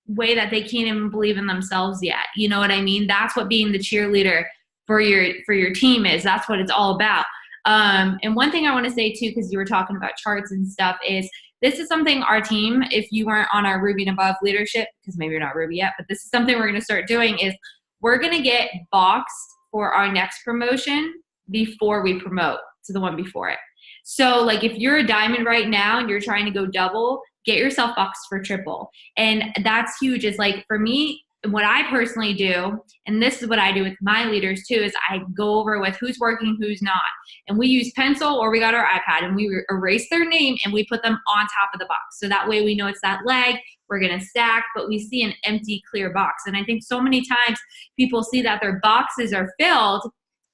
way that they can't even believe in themselves yet. You know what I mean? That's what being the cheerleader for your team is. That's what it's all about. And one thing I want to say too, because you were talking about charts and stuff, is this is something our team, if you weren't on our Ruby and above leadership, because maybe you're not Ruby yet, but this is something we're going to start doing, is we're going to get boxed for our next promotion before we promote to the one before it. So like if you're a diamond right now and you're trying to go double, get yourself boxed for triple. And that's huge. It's like, for me, what I personally do, and this is what I do with my leaders too, is I go over with who's working, who's not. And we use pencil, or we got our iPad and we erase their name and we put them on top of the box. So that way we know it's that leg, we're going to stack, but we see an empty, clear box. And I think so many times people see that their boxes are filled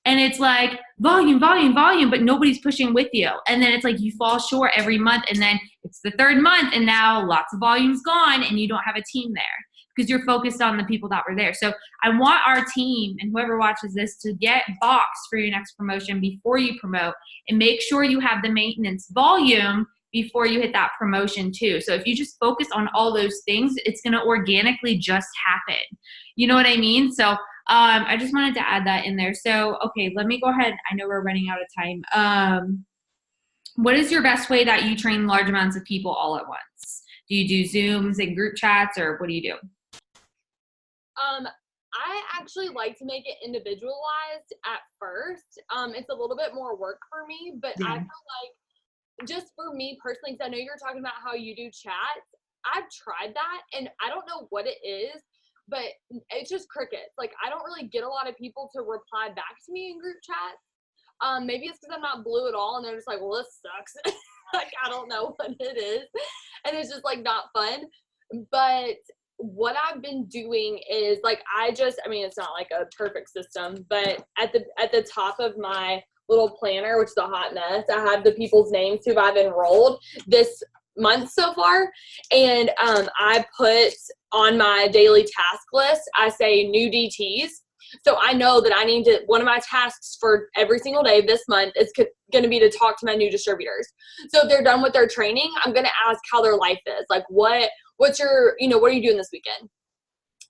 and it's like volume, volume, volume, but nobody's pushing with you. And then it's like you fall short every month, and then it's the 3rd month and now lots of volume's gone and you don't have a team there, because you're focused on the people that were there. So I want our team and whoever watches this to get boxed for your next promotion before you promote, and make sure you have the maintenance volume before you hit that promotion too. So if you just focus on all those things, it's going to organically just happen. You know what I mean? So I just wanted to add that in there. So, okay, let me go ahead. I know we're running out of time. What is your best way that you train large amounts of people all at once? Do you do Zooms and group chats, or what do you do? I actually like to make it individualized at first. It's a little bit more work for me, but I feel like just for me personally, because I know you're talking about how you do chats, I've tried that and I don't know what it is, but it's just crickets. Like I don't really get a lot of people to reply back to me in group chats. Maybe it's because I'm not blue at all and they're just like, well, this sucks. Like I don't know what it is. And it's just like not fun. But what I've been doing is like, it's not like a perfect system, but at the top of my little planner, which is a hot mess, I have the people's names who I've enrolled this month so far. And I put on my daily task list, I say new DTs. So I know that I need to, one of my tasks for every single day this month is going to be to talk to my new distributors. So if they're done with their training, I'm going to ask how their life is. Like what's your, what are you doing this weekend?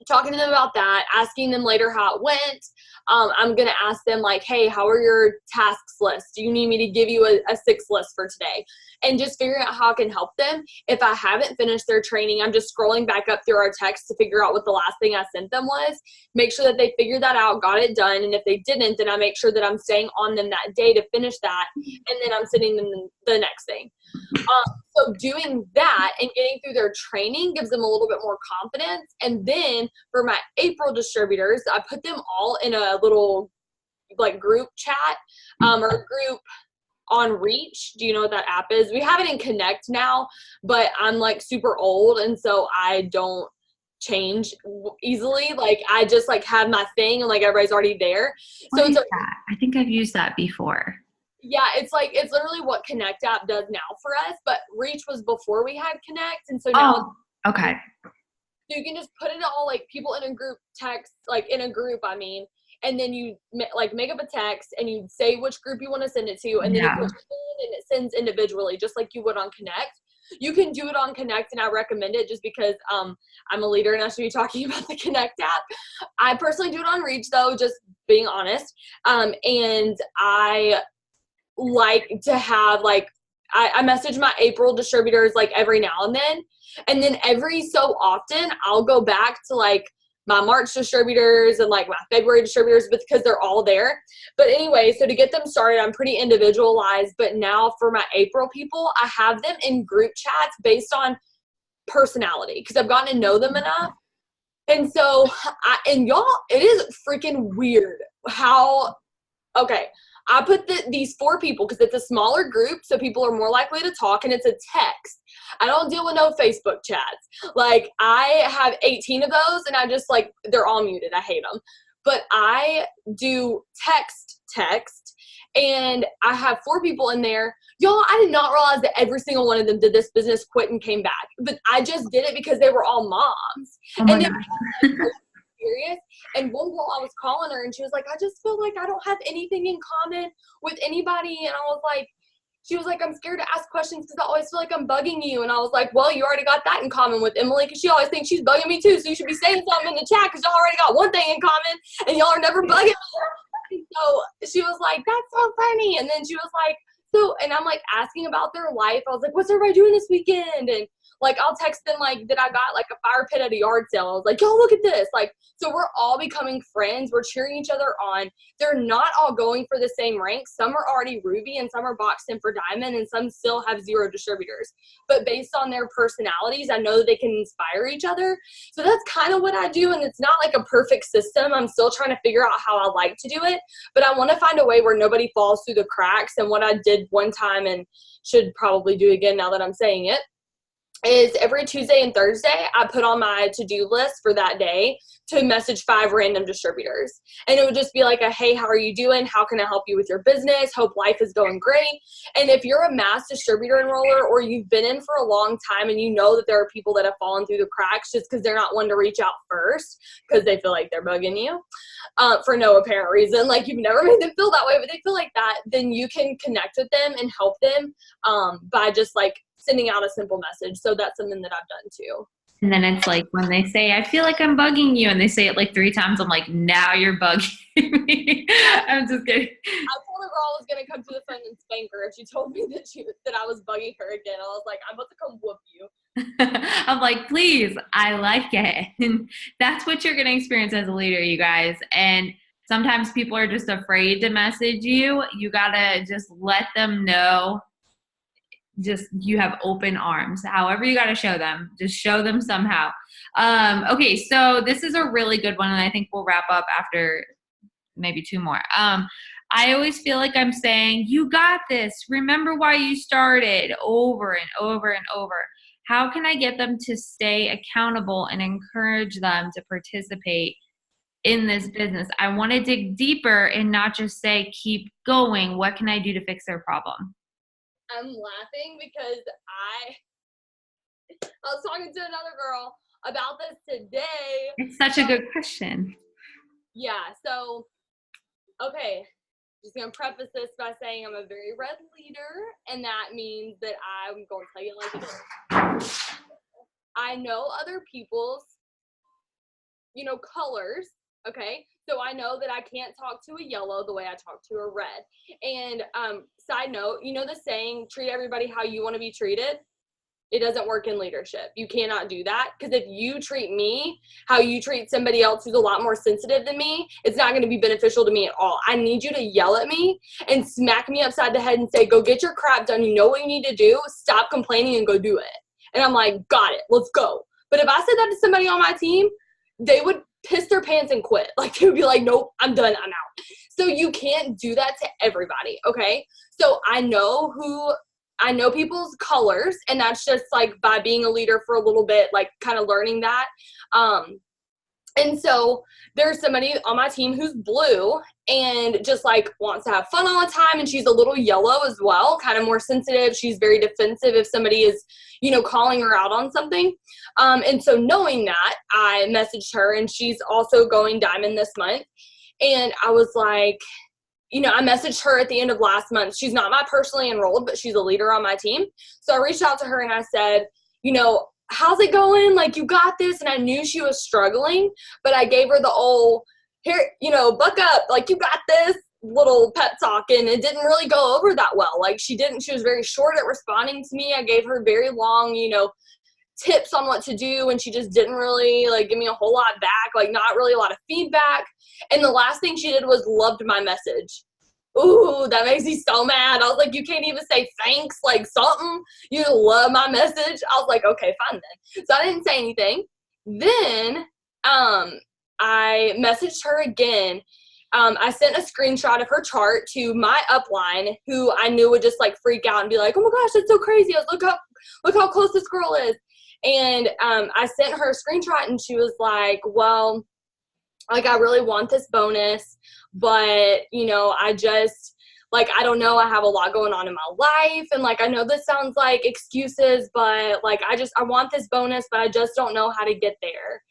Talking to them about that, asking them later how it went. I'm going to ask them like, hey, how are your tasks lists? Do you need me to give you a 6 list for today? And just figuring out how I can help them. If I haven't finished their training, I'm just scrolling back up through our text to figure out what the last thing I sent them was. Make sure that they figured that out, got it done. And if they didn't, then I make sure that I'm staying on them that day to finish that. And then I'm sending them the next thing. So doing that and getting through their training gives them a little bit more confidence. And then for my April distributors, I put them all in a little like group chat or group on Reach. Do you know what that app is? We have it in Connect now, but I'm like super old, and so I don't change easily. Like I just like have my thing, and like everybody's already there. What is that? I think I've used that before. Yeah, it's like, it's literally what Connect app does now for us, but Reach was before we had Connect, and so now okay. So you can just put it all, like, people in a group text, like in a group, I mean, and then you like make up a text and you say which group you want to send it to, and then you put it in and it sends individually, just like you would on Connect. You can do it on Connect, and I recommend it just because I'm a leader and I should be talking about the Connect app. I personally do it on Reach, though, just being honest. And I like to have, like, I message my April distributors like every now and then every so often I'll go back to like my March distributors and like my February distributors, because they're all there. But anyway, so to get them started, I'm pretty individualized. But now for my April people, I have them in group chats based on personality, because I've gotten to know them enough. And so, and y'all, it is freaking weird how, okay, I put these 4 people because it's a smaller group, so people are more likely to talk, and it's a text. I don't deal with no Facebook chats. Like, I have 18 of those, and I just, like, they're all muted. I hate them. But I do text, and I have 4 people in there. Y'all, I did not realize that every single one of them did this business, quit, and came back. But I just did it because they were all moms. Oh my and God. Serious. And one girl, I was calling her, and she was like, I just feel like I don't have anything in common with anybody. And I was like, she was like, I'm scared to ask questions because I always feel like I'm bugging you. And I was like, well, you already got that in common with Emily, because she always thinks she's bugging me too. So you should be saying something in the chat, because y'all already got one thing in common, and y'all are never bugging me. So she was like, that's so funny. And then she was like, so, and I'm like asking about their life. I was like, what's everybody doing this weekend? And like, I'll text them like that I got like a fire pit at a yard sale. I was like, yo, look at this. Like, so we're all becoming friends. We're cheering each other on. They're not all going for the same rank. Some are already Ruby, and some are boxed in for Diamond, and some still have 0 distributors. But based on their personalities, I know that they can inspire each other. So that's kind of what I do. And it's not like a perfect system. I'm still trying to figure out how I like to do it. But I want to find a way where nobody falls through the cracks. And what I did one time, and should probably do again now that I'm saying it, is every Tuesday and Thursday, I put on my to-do list for that day to message 5 random distributors. And it would just be like a, hey, how are you doing? How can I help you with your business? Hope life is going great. And if you're a mass distributor enroller, or you've been in for a long time and you know that there are people that have fallen through the cracks just because they're not one to reach out first because they feel like they're bugging you for no apparent reason, like you've never made them feel that way, but they feel like that, then you can connect with them and help them by just like sending out a simple message. So that's something that I've done too. And then it's like when they say, I feel like I'm bugging you, and they say it like 3 times, I'm like, now you're bugging me. I'm just kidding. I told a girl I was going to come to the front and spank her if she told me that I was bugging her again. I was like, I'm about to come whoop you. I'm like, please, I like it. And that's what you're going to experience as a leader, you guys. And sometimes people are just afraid to message you. You got to just let them know. Just you have open arms. However you got to show them. Just show them somehow. Okay, so this is a really good one, and I think we'll wrap up after maybe 2 more. I always feel like I'm saying, you got this. Remember why you started, over and over and over. How can I get them to stay accountable and encourage them to participate in this business? I want to dig deeper and not just say, keep going. What can I do to fix their problem? I'm laughing because I was talking to another girl about this today. It's such a good question. Yeah, so, okay, just going to preface this by saying I'm a very red leader, and that means that I'm going to tell you like it is. I know other people's, colors, okay? So I know that I can't talk to a yellow the way I talk to a red. And side note, the saying, treat everybody how you want to be treated? It doesn't work in leadership. You cannot do that, because if you treat me how you treat somebody else who's a lot more sensitive than me, it's not going to be beneficial to me at all. I need you to yell at me and smack me upside the head and say, go get your crap done. You know what you need to do. Stop complaining and go do it. And I'm like, got it. Let's go. But if I said that to somebody on my team, they would piss their pants and quit. Like they would be like, nope, I'm done, I'm out. So you can't do that to everybody, okay? So I know people's colors, and that's just like by being a leader for a little bit, like kind of learning that. And so there's somebody on my team who's blue and just like wants to have fun all the time. And she's a little yellow as well, kind of more sensitive. She's very defensive if somebody is, calling her out on something. And so knowing that, I messaged her, and she's also going diamond this month. And I was like, I messaged her at the end of last month. She's not my personally enrolled, but she's a leader on my team. So I reached out to her and I said, how's it going? Like, you got this. And I knew she was struggling, but I gave her the old, here, buck up, like, you got this little pep talk. And it didn't really go over that well. Like, she was very short at responding to me. I gave her very long, tips on what to do. And she just didn't really like give me a whole lot back, like not really a lot of feedback. And the last thing she did was loved my message. Ooh, that makes me so mad. I was like, you can't even say thanks, like something. You love my message. I was like, okay, fine then. So I didn't say anything. Then I messaged her again. I sent a screenshot of her chart to my upline, who I knew would just like freak out and be like, oh my gosh, that's so crazy. I was, look how close this girl is. And I sent her a screenshot, and she was like, well, like, I really want this bonus, but, I just, like, I don't know. I have a lot going on in my life. And, like, I know this sounds like excuses, but, like, I want this bonus, but I just don't know how to get there.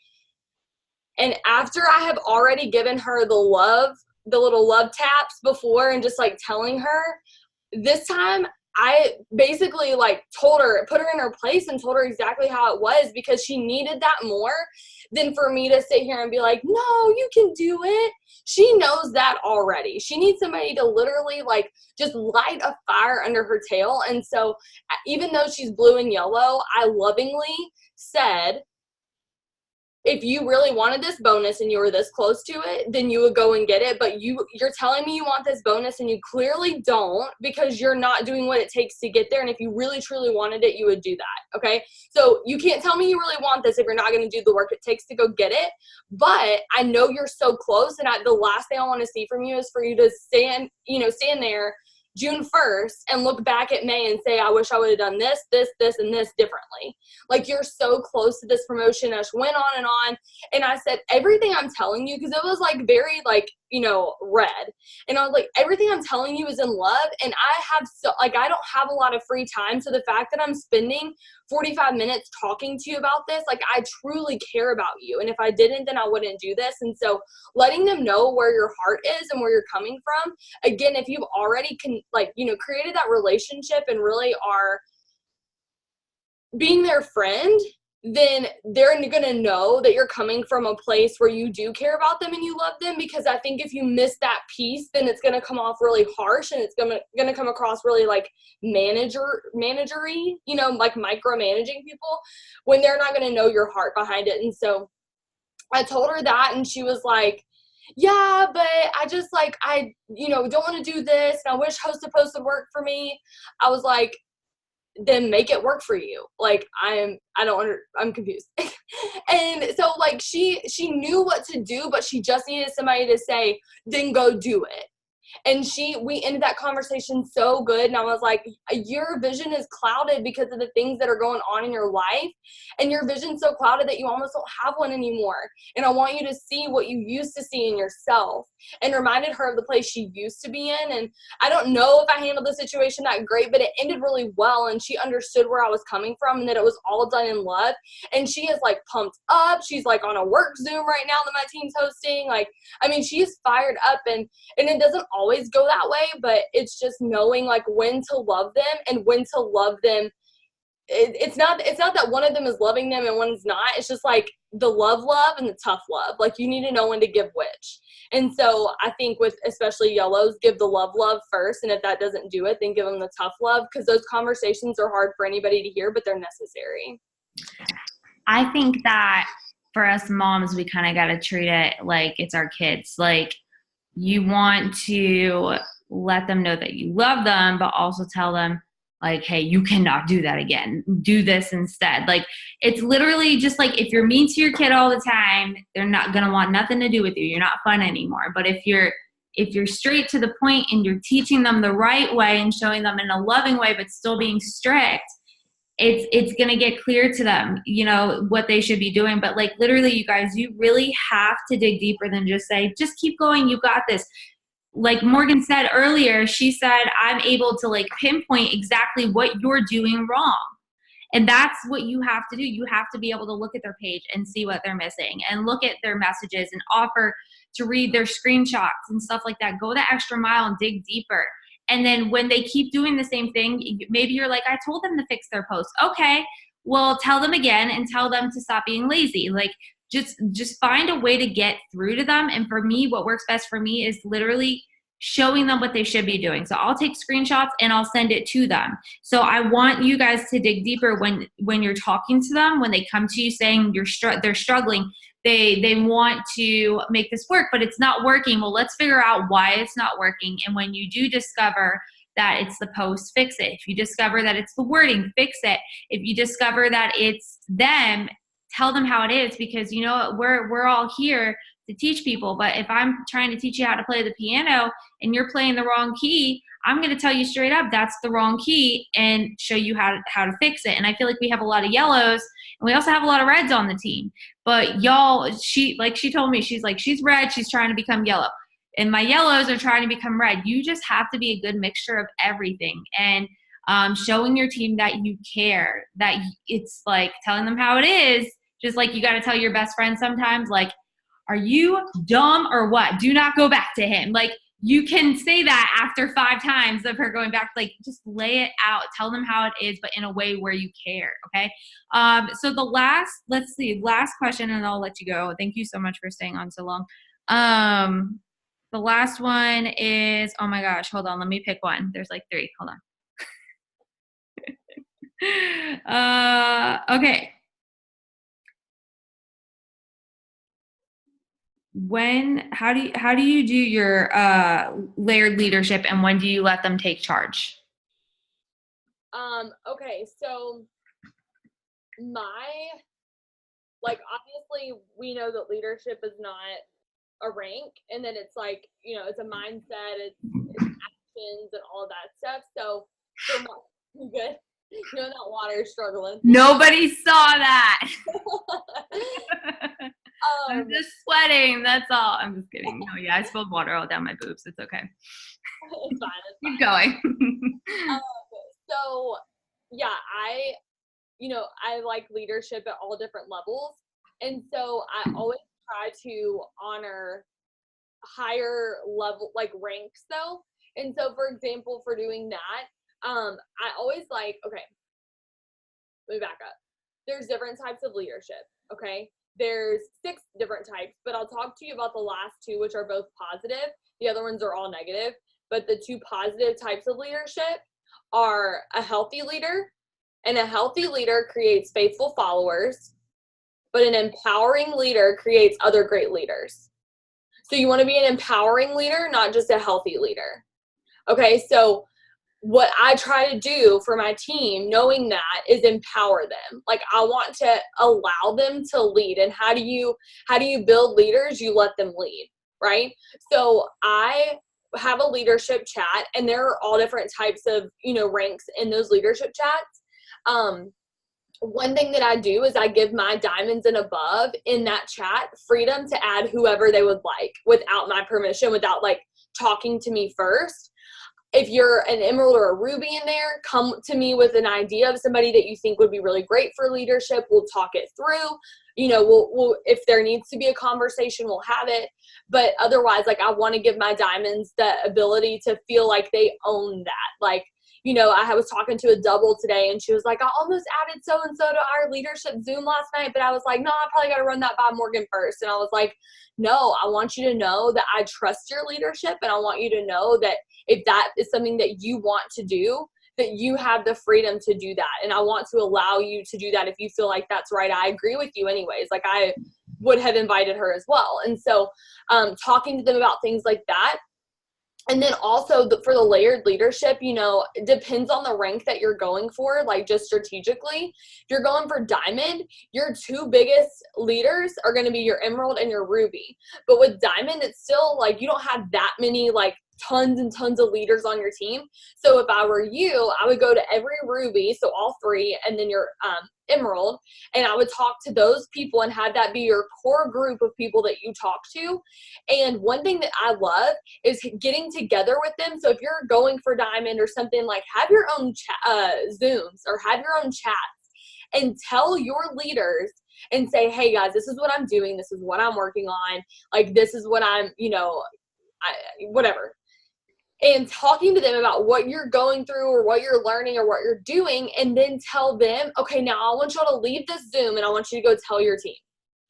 And after I have already given her the little love taps before and just, like, telling her, this time I basically, like, put her in her place and told her exactly how it was, because she needed that more than for me to sit here and be like, no, you can do it. She knows that already. She needs somebody to literally, like, just light a fire under her tail. And so even though she's blue and yellow, I lovingly said, if you really wanted this bonus and you were this close to it, then you would go and get it. But you're telling me you want this bonus and you clearly don't, because you're not doing what it takes to get there. And if you really truly wanted it, you would do that. Okay. So you can't tell me you really want this if you're not going to do the work it takes to go get it. But I know you're so close. And the last thing I want to see from you is for you to stand there June 1st and look back at May and say, I wish I would have done this, this, this, and this differently. Like, you're so close to this promotion. I just went on and on. And I said, everything I'm telling you, because it was like very like, red. And I was like, everything I'm telling you is in love. And I don't have a lot of free time. So the fact that I'm spending 45 minutes talking to you about this, like, I truly care about you. And if I didn't, then I wouldn't do this. And so letting them know where your heart is and where you're coming from, again, if you've already created that relationship and really are being their friend, then they're going to know that you're coming from a place where you do care about them and you love them. Because I think if you miss that piece, then it's going to come off really harsh, and it's going to come across really like managery, like micromanaging people, when they're not going to know your heart behind it. And so I told her that, and she was like, yeah, but I just like, I don't want to do this, and I wish Host to Post would work for me. I was like, then make it work for you. Like, I'm confused. And so like she knew what to do, but she just needed somebody to say, then go do it. And we ended that conversation so good. And I was like, your vision is clouded because of the things that are going on in your life. And your vision's so clouded that you almost don't have one anymore. And I want you to see what you used to see in yourself. And reminded her of the place she used to be in. And I don't know if I handled the situation that great, but it ended really well. And she understood where I was coming from and that it was all done in love. And she is like pumped up. She's like on a work Zoom right now that my team's hosting. Like, I mean, she is fired up, and it doesn't always go that way, but it's just knowing like when to love them and when to love them. It's not that one of them is loving them and one's not. It's just like the love and the tough love. Like, you need to know when to give which. And so I think with especially yellows, give the love first. And if that doesn't do it, then give them the tough love, because those conversations are hard for anybody to hear, but they're necessary. I think that for us moms, we kind of got to treat it like it's our kids. Like, you want to let them know that you love them, but also tell them Like, hey, you cannot do that again. Do this instead. Like, it's literally just like, if you're mean to your kid all the time, they're not going to want nothing to do with you. You're not fun anymore. But if you're straight to the point and you're teaching them the right way and showing them in a loving way, but still being strict, it's going to get clear to them, you know, what they should be doing. But like, literally, you guys, you really have to dig deeper than just say, just keep going. You got this. Like Morgan said earlier, she said, I'm able to like pinpoint exactly what you're doing wrong. And that's what you have to do. You have to be able to look at their page and see what they're missing and look at their messages and offer to read their screenshots and stuff like that. Go the extra mile and dig deeper. And then when they keep doing the same thing, maybe you're like, I told them to fix their post. Okay, well, tell them again and tell them to stop being lazy. Like, just find a way to get through to them. And for me, what works best for me is literally showing them what they should be doing. So I'll take screenshots and I'll send it to them. So I want you guys to dig deeper when you're talking to them, when they come to you saying they're struggling, they want to make this work, but it's not working. Well, let's figure out why it's not working. And when you do discover that it's the post, fix it. If you discover that it's the wording, fix it. If you discover that it's them, tell them how it is, because you know we're all here to teach people. But if I'm trying to teach you how to play the piano and you're playing the wrong key, I'm going to tell you straight up that's the wrong key and show you how to fix it. And I feel like we have a lot of yellows and we also have a lot of reds on the team. But y'all, she told me, she's like, she's red, she's trying to become yellow. And my yellows are trying to become red. You just have to be a good mixture of everything. And showing your team that you care, that it's like telling them how it is, just like you got to tell your best friend sometimes, like, are you dumb or what? Do not go back to him. Like, you can say that after 5 times of her going back, like, just lay it out, tell them how it is, but in a way where you care. Okay. So the last question, and I'll let you go. Thank you so much for staying on so long. The last one is, oh my gosh, hold on. Let me pick one. There's like 3. Hold on. Okay. How do you do your layered leadership, and when do you let them take charge? Okay, so obviously we know that leadership is not a rank, and then it's like, you know, it's a mindset, it's actions and all of that stuff. So for my, good, you know, that water is struggling. Nobody saw that. I'm just sweating. That's all. I'm just kidding. No, yeah, I spilled water all down my boobs. It's okay. It's fine. Keep going. So yeah, I like leadership at all different levels. And so I always try to honor higher level, like, ranks though. And so for example, for doing that, I always like, okay, let me back up. There's different types of leadership. Okay. There's 6 different types, but I'll talk to you about the last 2, which are both positive. The other ones are all negative, but the 2 positive types of leadership are a healthy leader, and a healthy leader creates faithful followers, but an empowering leader creates other great leaders. So you want to be an empowering leader, not just a healthy leader. Okay, so what I try to do for my team, knowing that, is empower them. Like, I want to allow them to lead. And how do you build leaders? You let them lead, right? So I have a leadership chat, and there are all different types of, you know, ranks in those leadership chats. One thing that I do is I give my diamonds and above in that chat freedom to add whoever they would like without my permission, without like talking to me first. If you're an emerald or a ruby in there, come to me with an idea of somebody that you think would be really great for leadership. We'll talk it through. You know, we'll if there needs to be a conversation, we'll have it. But otherwise, like, I want to give my diamonds the ability to feel like they own that. Like, you know, I was talking to a double today, and she was like, I almost added so-and-so to our leadership Zoom last night, but I was like, no, I probably got to run that by Morgan first. And I was like, no, I want you to know that I trust your leadership, and I want you to know that if that is something that you want to do, that you have the freedom to do that. And I want to allow you to do that if you feel like that's right. I agree with you anyways. Like, I would have invited her as well. And so talking to them about things like that, And then also for the layered leadership, you know, it depends on the rank that you're going for, like just strategically. If you're going for diamond, your two biggest leaders are going to be your emerald and your ruby. But with diamond, it's still like you don't have that many like tons and tons of leaders on your team. So if I were you, I would go to every ruby, so all three, and then your emerald, and I would talk to those people and have that be your core group of people that you talk to. And one thing that I love is getting together with them. So if you're going for diamond or something, like have your own Zooms or have your own chats and tell your leaders and say, hey guys, this is what I'm doing. This is what I'm working on. Like, this is what I'm, you know, whatever. And talking to them about what you're going through or what you're learning or what you're doing, and then tell them, okay, now I want y'all to leave this Zoom and I want you to go tell your team.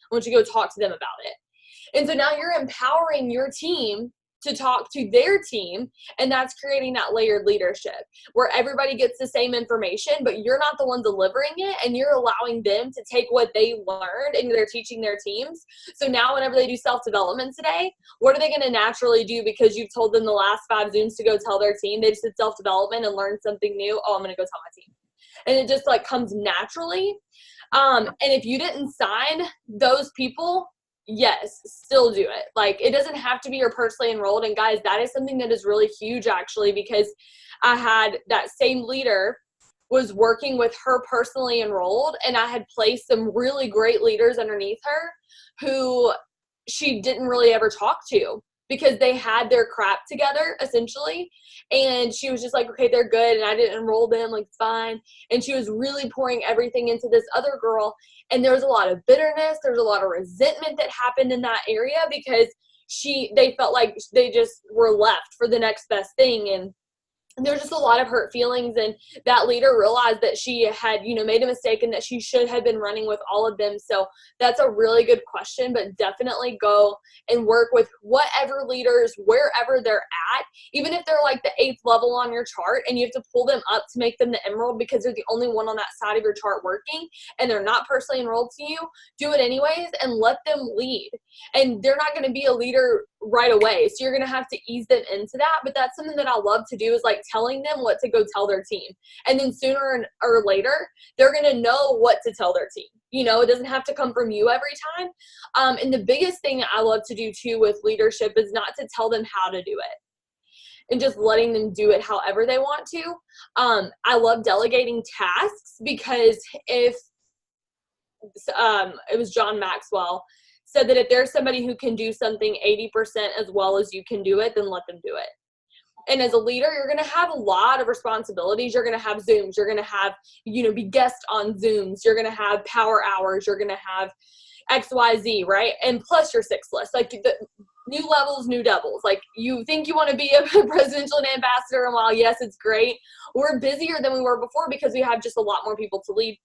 I want you to go talk to them about it. And so now you're empowering your team to talk to their team, and that's creating that layered leadership where everybody gets the same information, but you're not the one delivering it, and you're allowing them to take what they learned and they're teaching their teams. So now whenever they do self-development today, what are they going to naturally do because you've told them the last 5 Zooms to go tell their team? They just did self-development and learned something new. Oh, I'm going to go tell my team. And it just like comes naturally. And if you didn't sign those people, yes, still do it. Like, it doesn't have to be your personally enrolled. And guys, that is something that is really huge actually, because I had that same leader was working with her personally enrolled, and I had placed some really great leaders underneath her who she didn't really ever talk to because they had their crap together essentially. And she was just like, okay, they're good. And I didn't enroll them, like, it's fine. And she was really pouring everything into this other girl. And there was a lot of bitterness. There's a lot of resentment that happened in that area because they felt like they just were left for the next best thing. And there's just a lot of hurt feelings, and that leader realized that she had, you know, made a mistake and that she should have been running with all of them. So that's a really good question, but definitely go and work with whatever leaders, wherever they're at, even if they're like the 8th level on your chart and you have to pull them up to make them the emerald because they're the only one on that side of your chart working and they're not personally enrolled to you. Do it anyways and let them lead. And they're not going to be a leader right away, so you're going to have to ease them into that. But that's something that I love to do, is like telling them what to go tell their team, and then sooner or later they're going to know what to tell their team. You know, it doesn't have to come from you every time. And the biggest thing that I love to do too with leadership is not to tell them how to do it and just letting them do it however they want to. I love delegating tasks, because if it was John Maxwell said that if there's somebody who can do something 80% as well as you can do it, then let them do it. And as a leader, you're going to have a lot of responsibilities. You're going to have Zooms. You're going to have, you know, be guest on Zooms. You're going to have power hours. You're going to have XYZ, right? And plus your 6 list. Like, the new levels, new doubles. Like, you think you want to be a presidential ambassador, and while yes, it's great, we're busier than we were before because we have just a lot more people to lead.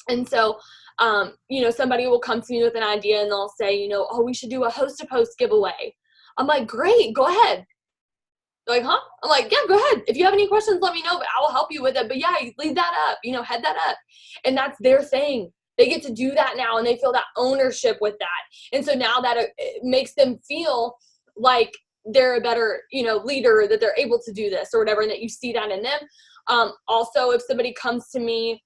And so, you know, somebody will come to me with an idea and they'll say, you know, oh, we should do a host to post giveaway. I'm like, great, go ahead. They're like, huh? I'm like, yeah, go ahead. If you have any questions, let me know, but I will help you with it. But yeah, lead that up, you know, head that up. And that's their thing. They get to do that now, and they feel that ownership with that. And so now that it makes them feel like they're a better, you know, leader, that they're able to do this or whatever, and that you see that in them. Also, if somebody comes to me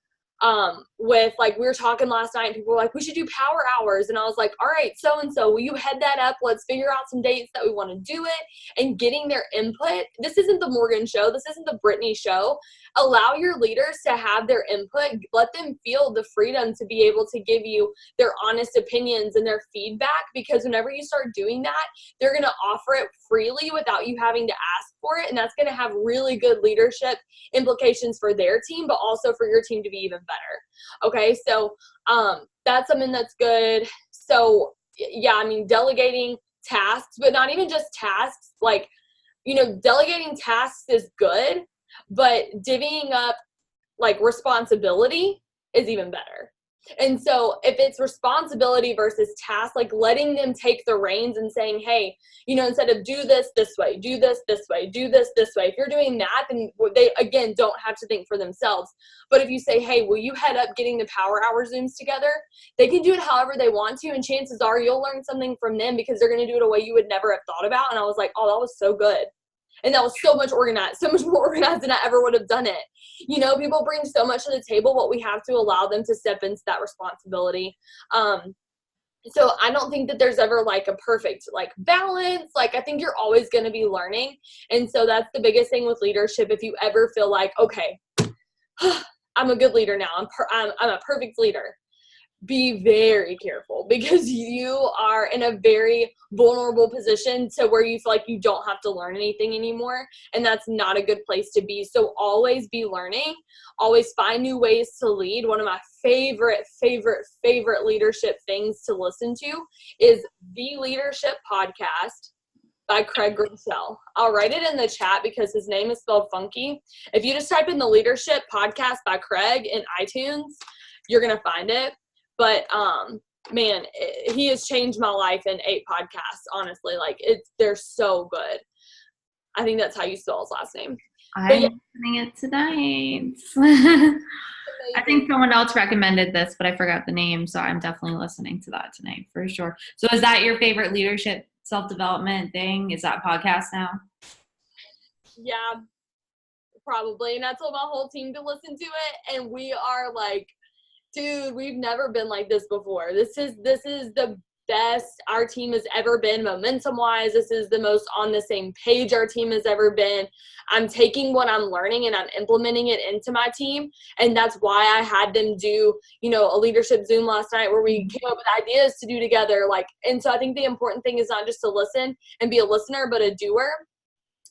with, like, we were talking last night and people were like, we should do power hours. And I was like, all right, so-and-so, will you head that up? Let's figure out some dates that we want to do it, and getting their input. This isn't the Morgan show. This isn't the Brittany show. Allow your leaders to have their input. Let them feel the freedom to be able to give you their honest opinions and their feedback, because whenever you start doing that, they're going to offer it freely without you having to ask for it. And that's going to have really good leadership implications for their team, but also for your team to be even better. Okay, so that's something that's good. So yeah, I mean, delegating tasks, but not even just tasks. Like, you know, delegating tasks is good, but divvying up like responsibility is even better. And so if it's responsibility versus task, like letting them take the reins and saying, hey, you know, instead of do this way, do this way, do this way. If you're doing that, then they, again, don't have to think for themselves. But if you say, hey, will you head up getting the power hour Zooms together? They can do it however they want to. And chances are you'll learn something from them because they're going to do it a way you would never have thought about. And I was like, oh, that was so good. And that was so much more organized than I ever would have done it. You know, people bring so much to the table, but we have to allow them to step into that responsibility. So I don't think that there's ever like a perfect like balance. Like I think you're always going to be learning. And so that's the biggest thing with leadership. If you ever feel like, okay, I'm a good leader now. I'm a perfect leader. Be very careful because you are in a very vulnerable position to where you feel like you don't have to learn anything anymore. And that's not a good place to be. So always be learning, always find new ways to lead. One of my favorite leadership things to listen to is the Leadership Podcast by Craig Groeschel. I'll write it in the chat because his name is spelled funky. If you just type in the Leadership Podcast by Craig in iTunes, you're going to find it. But, man, he has changed my life in 8 podcasts, honestly. Like, they're so good. I think that's how you spell his last name. I'm listening it tonight. I think someone else recommended this, but I forgot the name, so I'm definitely listening to that tonight for sure. So is that your favorite leadership self-development thing? Is that podcast now? Yeah, probably. And I told my whole team to listen to it, and we are like, dude, we've never been like this before. This is the best our team has ever been momentum-wise. This is the most on the same page our team has ever been. I'm taking what I'm learning and I'm implementing it into my team. And that's why I had them do, you know, a leadership Zoom last night where we came up with ideas to do together. Like, and so I think the important thing is not just to listen and be a listener, but a doer.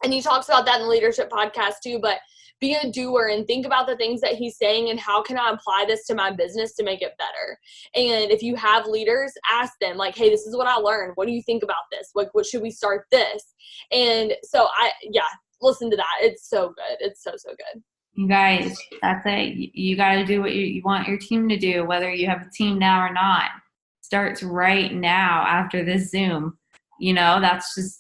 And he talks about that in the leadership podcast too, but be a doer and think about the things that he's saying and how can I apply this to my business to make it better. And if you have leaders, ask them like, hey, this is what I learned. What do you think about this? Like, what should we start this? And so listen to that. It's so good. It's so good. You guys, that's it. You got to do what you want your team to do, whether you have a team now or not. Starts right now after this Zoom. You know, that's just,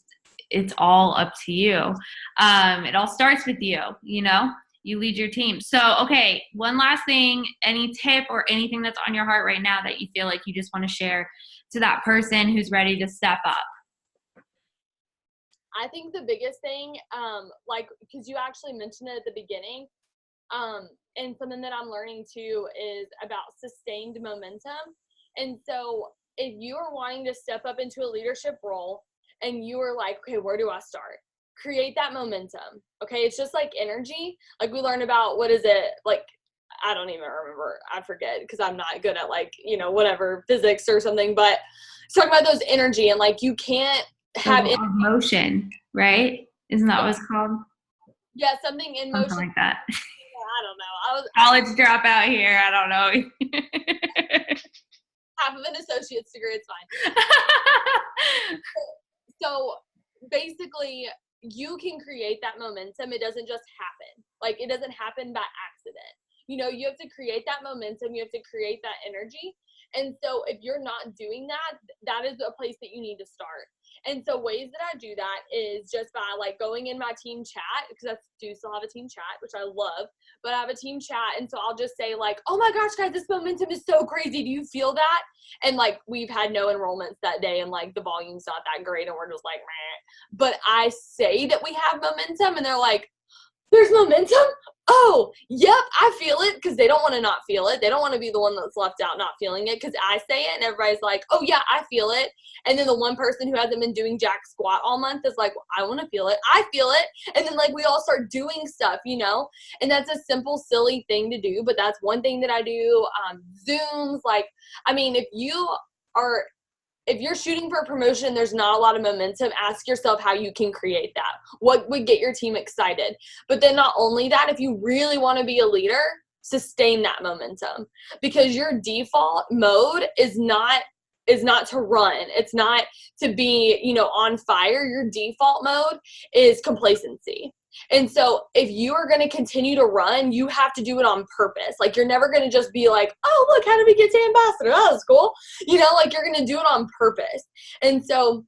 it's all up to you. It all starts with you, you know, you lead your team. So, okay, one last thing, any tip or anything that's on your heart right now that you feel like you just want to share to that person who's ready to step up? I think the biggest thing, because you actually mentioned it at the beginning, and something that I'm learning too is about sustained momentum. And so if you are wanting to step up into a leadership role, and you were like, okay, where do I start? Create that momentum. Okay. It's just like energy. Like we learned about, what is it? Like, I don't even remember. I forget because I'm not good at like, you know, whatever physics or something, but it's talking about those energy and like, you can't have motion, right? Isn't that what it's called? Yeah. Something in motion. Something like that. I don't know. I was college dropout here. I don't know. Half of an associate's degree. It's fine. So basically, you can create that momentum. It doesn't just happen. Like, it doesn't happen by accident. You know, you have to create that momentum. You have to create that energy. And so if you're not doing that, that is a place that you need to start. And so ways that I do that is just by like going in my team chat, because I do still have a team chat, which I love, but I have a team chat. And so I'll just say like, oh my gosh, guys, this momentum is so crazy. Do you feel that? And like, we've had no enrollments that day and like the volume's not that great and we're just like, meh. But I say that we have momentum and they're like, there's momentum? Oh, yep, I feel it, because they don't want to not feel it. They don't want to be the one that's left out not feeling it, because I say it and everybody's like, oh yeah, I feel it. And then the one person who hasn't been doing jack squat all month is like, well, I want to feel it. I feel it. And then like we all start doing stuff, you know, and that's a simple, silly thing to do, but that's one thing that I do. Zooms, like, I mean, if you're shooting for a promotion, there's not a lot of momentum, ask yourself how you can create that. What would get your team excited? But then not only that, if you really want to be a leader, sustain that momentum, because your default mode is not to run. It's not to be, you know, on fire. Your default mode is complacency. And so if you are going to continue to run, you have to do it on purpose. Like, you're never going to just be like, oh, look, how did we get to ambassador? That was cool. You know, like, you're going to do it on purpose. And so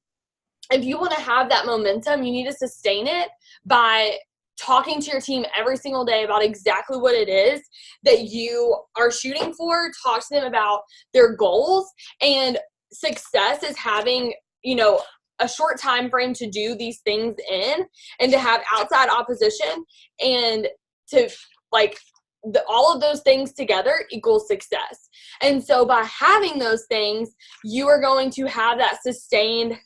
if you want to have that momentum, you need to sustain it by talking to your team every single day about exactly what it is that you are shooting for. Talk to them about their goals. And success is having, you know, a short time frame to do these things in, and to have outside opposition, and to like all of those things together equals success. And so by having those things, you are going to have that sustained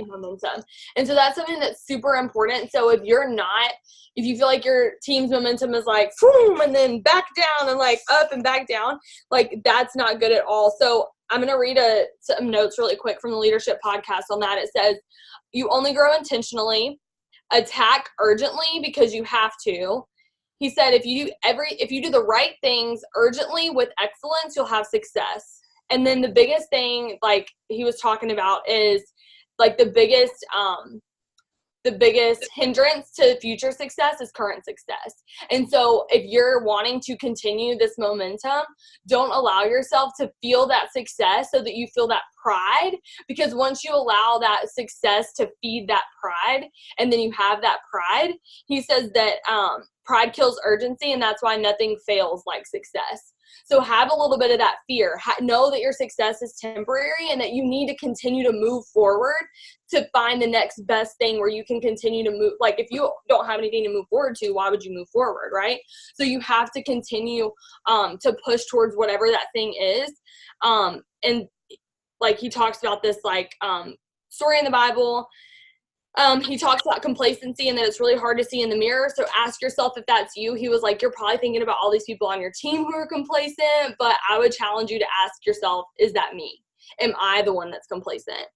momentum. And so that's something that's super important. So if you feel like your team's momentum is like boom and then back down and like up and back down, like that's not good at all. So I'm going to read some notes really quick from the leadership podcast on that. It says, you only grow intentionally, attack urgently because you have to. He said, if you do the right things urgently with excellence, you'll have success. And then the biggest thing, like he was talking about, is like the biggest hindrance to future success is current success. And so if you're wanting to continue this momentum, don't allow yourself to feel that success so that you feel that pride, because once you allow that success to feed that pride, and then you have that pride, he says that pride kills urgency, and that's why nothing fails like success. So have a little bit of that fear. Know that your success is temporary and that you need to continue to move forward to find the next best thing where you can continue to move. Like if you don't have anything to move forward to, why would you move forward, right? So you have to continue to push towards whatever that thing is. And like he talks about this story in the Bible. He talks about complacency and that it's really hard to see in the mirror. So ask yourself if that's you. He was like, you're probably thinking about all these people on your team who are complacent, but I would challenge you to ask yourself, is that me? Am I the one that's complacent?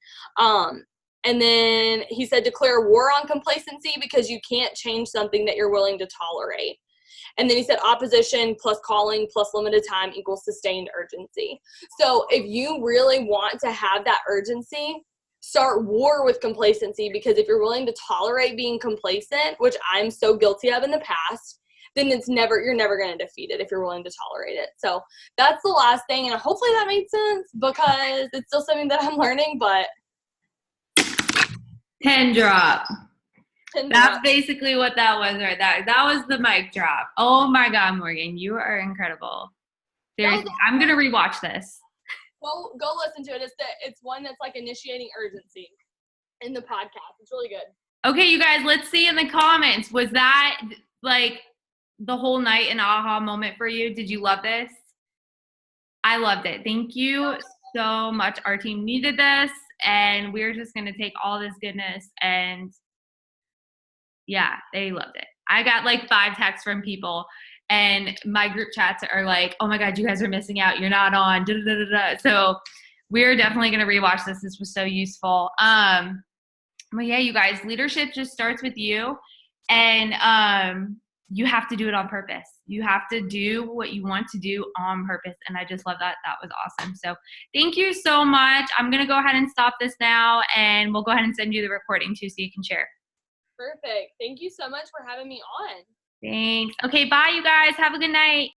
And then he said, declare war on complacency because you can't change something that you're willing to tolerate. And then he said opposition plus calling plus limited time equals sustained urgency. So if you really want to have that urgency, start war with complacency, because if you're willing to tolerate being complacent, which I'm so guilty of in the past, then you're never going to defeat it if you're willing to tolerate it. So that's the last thing. And hopefully that made sense, because it's still something that I'm learning, but. Pin drop. That's basically what that was right there. That was the mic drop. Oh my God, Morgan, you are incredible. Seriously, I'm going to rewatch this. Go listen to it. It's one that's like initiating urgency in the podcast. It's really good. Okay, you guys, let's see in the comments. Was that like the whole night an aha moment for you? Did you love this? I loved it. Thank you so much. Our team needed this, and we're just going to take all this goodness, and yeah, they loved it. I got like 5 texts from people, and my group chats are like, oh my God, you guys are missing out. You're not on. Da, da, da, da. So we're definitely going to rewatch this. This was so useful. But yeah, you guys, leadership just starts with you, and you have to do it on purpose. You have to do what you want to do on purpose. And I just love that. That was awesome. So thank you so much. I'm going to go ahead and stop this now, and we'll go ahead and send you the recording too so you can share. Perfect. Thank you so much for having me on. Thanks. Okay, bye, you guys. Have a good night.